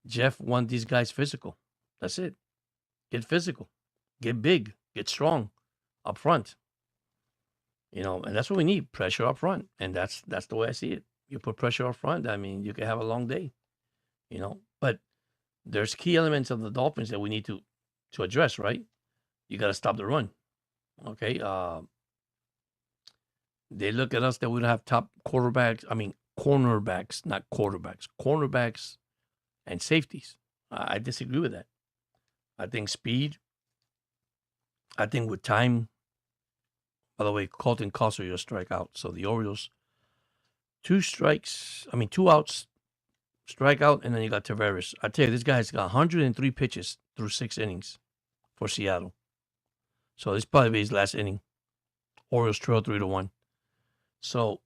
Jeff wants these guys physical. That's it. Get physical, get big, get strong up front. And that's what we need: pressure up front, and that's the way I see it. You put pressure up front. I mean, you can have a long day, But there's key elements of the Dolphins that we need to address, right? You got to stop the run. Okay. They look at us that we don't have top quarterbacks. I mean, cornerbacks, not quarterbacks. Cornerbacks and safeties. I disagree with that. I think speed. I think with time. By the way, Colton Costner, your strikeout. So the Orioles, 2 outs, strikeout, and then you got Tavares. I tell you, this guy's got 103 pitches through 6 innings for Seattle. So this probably his last inning. Orioles trail 3-1. So,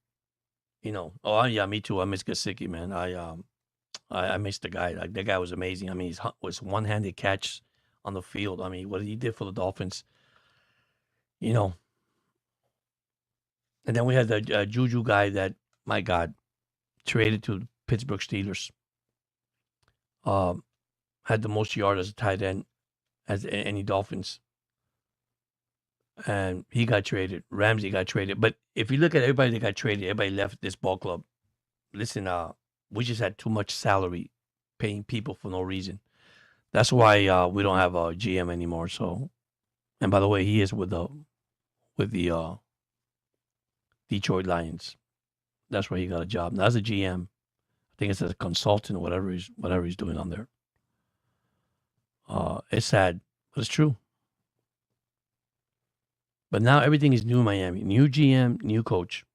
oh yeah, me too. I miss Gesicki, man. I miss the guy. Like that guy was amazing. I mean, he was one-handed catch on the field. I mean, what he did for the Dolphins, And then we had the Juju guy that, my God, traded to the Pittsburgh Steelers. Had the most yards as a tight end as any Dolphins. And he got traded. Ramsey got traded. But if you look at everybody that got traded, everybody left this ball club. Listen, we just had too much salary paying people for no reason. That's why we don't have a GM anymore. So, and by the way, he is with the Detroit Lions. That's where he got a job. Not as a GM. I think it's as a consultant or whatever he's doing on there. It's sad, but it's true. But now everything is new in Miami. New GM, new coach.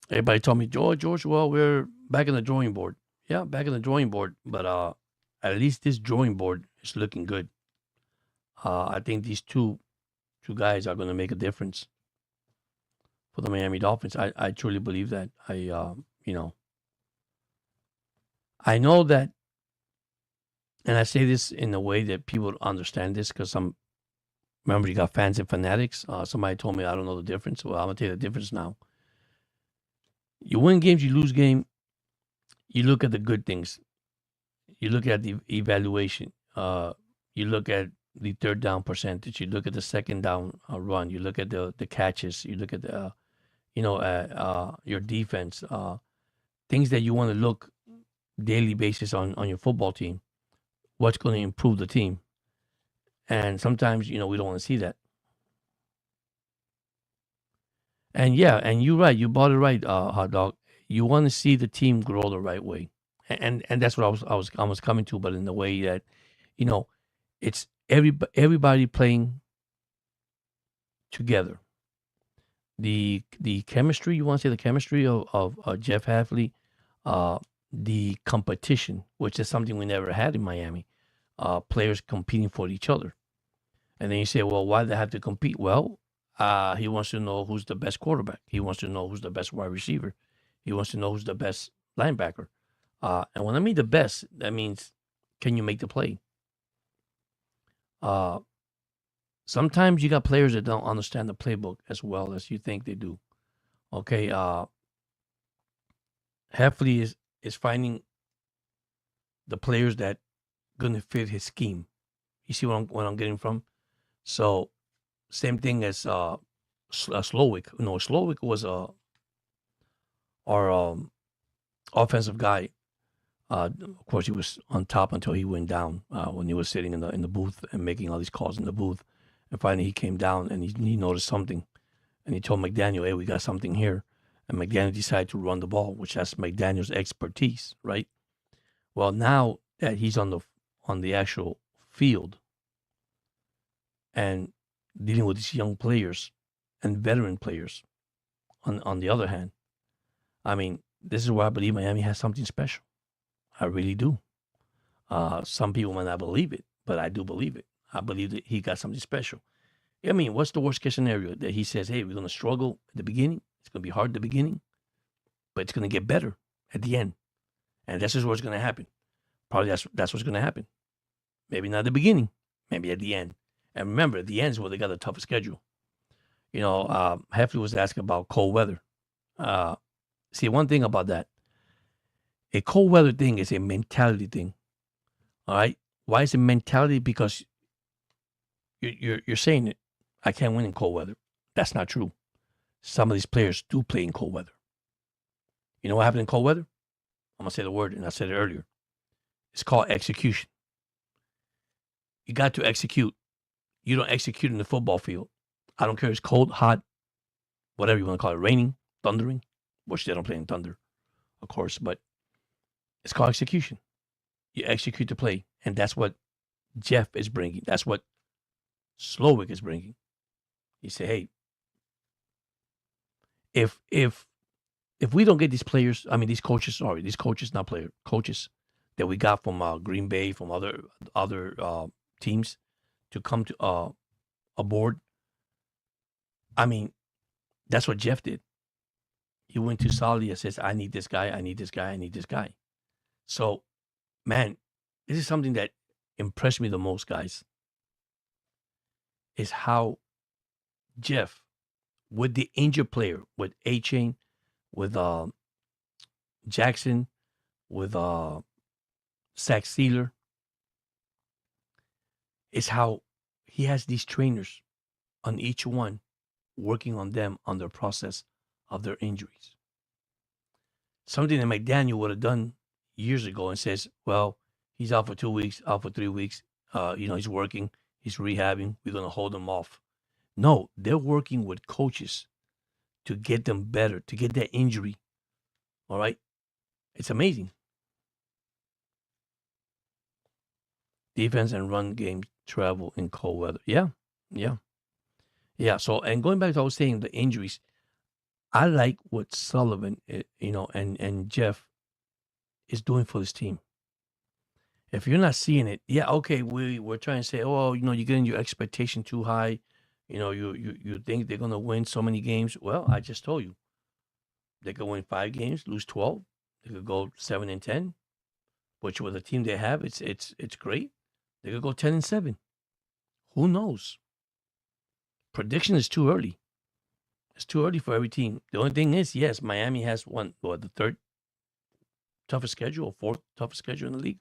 Everybody told me, George, well, we're back in the drawing board. Yeah, back in the drawing board. But at least this drawing board is looking good. I think these two guys are going to make a difference for the Miami Dolphins. I truly believe that. I know that, and I say this in a way that people understand this because remember, you got fans and fanatics. Somebody told me I don't know the difference. Well, I'm going to tell you the difference now. You win games, you lose game. You look at the good things. You look at the evaluation. You look at the third down percentage. You look at the second down run. You look at the catches. You look at the, your defense. Things that you want to look daily basis on your football team. What's going to improve the team. And sometimes, we don't want to see that. And yeah, and you're right. You bought it right, Hot Dog. You want to see the team grow the right way. And that's what I was coming to, but in the way that, it's everybody playing together. The chemistry, you want to say the chemistry of Jeff Hadley, the competition, which is something we never had in Miami. Players competing for each other. And then you say, well, why do they have to compete? Well, he wants to know who's the best quarterback. He wants to know who's the best wide receiver. He wants to know who's the best linebacker. And when I mean the best, that means, can you make the play? Sometimes you got players that don't understand the playbook as well as you think they do. Okay. Heffley is finding the players that going to fit his scheme. You see what I'm getting from? So, same thing as Slowick. Slowick was our offensive guy. Of course, he was on top until he went down when he was sitting in the booth and making all these calls in the booth. And finally, he came down and he noticed something, and he told McDaniel, "Hey, we got something here." And McDaniel decided to run the ball, which that's McDaniel's expertise, right? Well, now that he's on the actual field and dealing with these young players and veteran players, on the other hand, I mean, this is where I believe Miami has something special. I really do. Some people might not believe it, but I do believe it. I believe that he got something special. I mean, what's the worst case scenario? That he says, hey, we're going to struggle at the beginning. It's going to be hard at the beginning, but it's going to get better at the end. And this is what's going to happen. Probably that's what's going to happen. Maybe not at the beginning, maybe at the end. And remember, at the end is where they got a tougher schedule. Heffley was asking about cold weather. See, one thing about that, a cold weather thing is a mentality thing. All right? Why is it mentality? Because you're saying it. I can't win in cold weather. That's not true. Some of these players do play in cold weather. You know what happened in cold weather? I'm going to say the word, and I said it earlier. It's called execution. You got to execute. You don't execute in the football field. I don't care if it's cold, hot, whatever you want to call it, raining, thundering, which they don't play in thunder, of course, but it's called execution. You execute the play, and that's what Jeff is bringing. That's what Slowick is bringing. You say, hey, if we don't get these players, I mean these coaches, not players, coaches that we got from Green Bay, from other teams to come to aboard. I mean, that's what Jeff did. He went to Sali and says, I need this guy, I need this guy, I need this guy. So, man, this is something that impressed me the most, guys, is how Jeff, with the injured player, with A-Chain, with Jackson, with Zach Sealer, is how he has these trainers on each one working on them on their process of their injuries. Something that McDaniel would have done years ago and says, well, he's out for 2 weeks, out for 3 weeks. He's working, he's rehabbing. We're going to hold him off. No, they're working with coaches to get them better, to get that injury. All right? It's amazing. Defense and run game travel in cold weather. Yeah. So, and going back to what I was saying, the injuries, I like what Sullivan, and Jeff is doing for this team. If you're not seeing it, yeah, okay, we're trying to say, oh, you're getting your expectation too high. You think they're going to win so many games. Well, I just told you. They could win 5 games, lose 12. They could go 7-10, which with the team they have, it's great. They could go 10-7. Who knows? Prediction is too early. It's too early for every team. The only thing is, yes, Miami has the third toughest schedule or fourth toughest schedule in the league.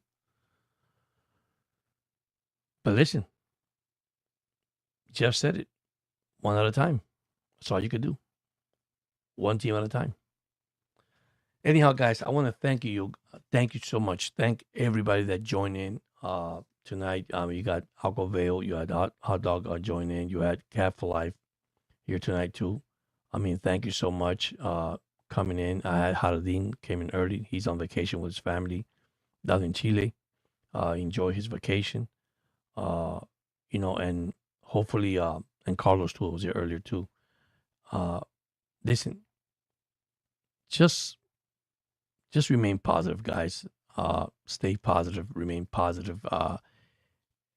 But listen, Jeff said it. One at a time. That's all you could do. One team at a time. Anyhow, guys, I want to thank you. Thank you so much. Thank everybody that joined in tonight. You got Alco Vale. You had Hot Dog join in. You had Cat for Life here tonight too. I mean, thank you so much coming in. I had Haradin came in early. He's on vacation with his family down in Chile. Enjoy his vacation. And hopefully, and Carlos too was here earlier too. Listen, just remain positive, guys. Stay positive, remain positive.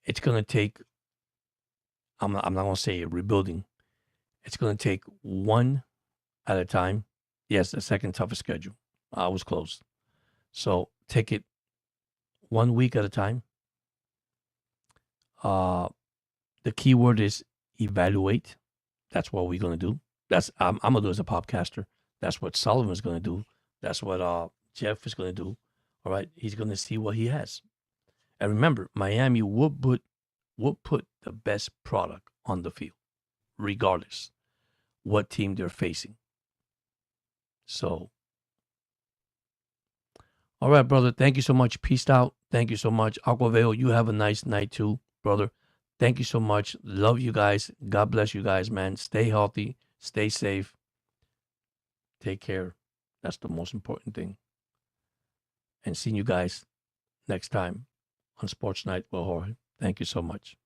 It's gonna take. I'm not gonna say rebuilding. It's gonna take one at a time. Yes, the second toughest schedule. I was close. So take it 1 week at a time. The key word is evaluate. That's what we're gonna do. I'm gonna do as a popcaster. That's what Sullivan's gonna do. That's what Jeff is gonna do. All right, he's gonna see what he has. And remember, Miami will put the best product on the field, regardless what team they're facing. So, all right, brother. Thank you so much. Peace out. Thank you so much. Aquavale, you have a nice night too, brother. Thank you so much. Love you guys. God bless you guys, man. Stay healthy. Stay safe. Take care. That's the most important thing. And seeing you guys next time on Sports Night with Jorge. Thank you so much.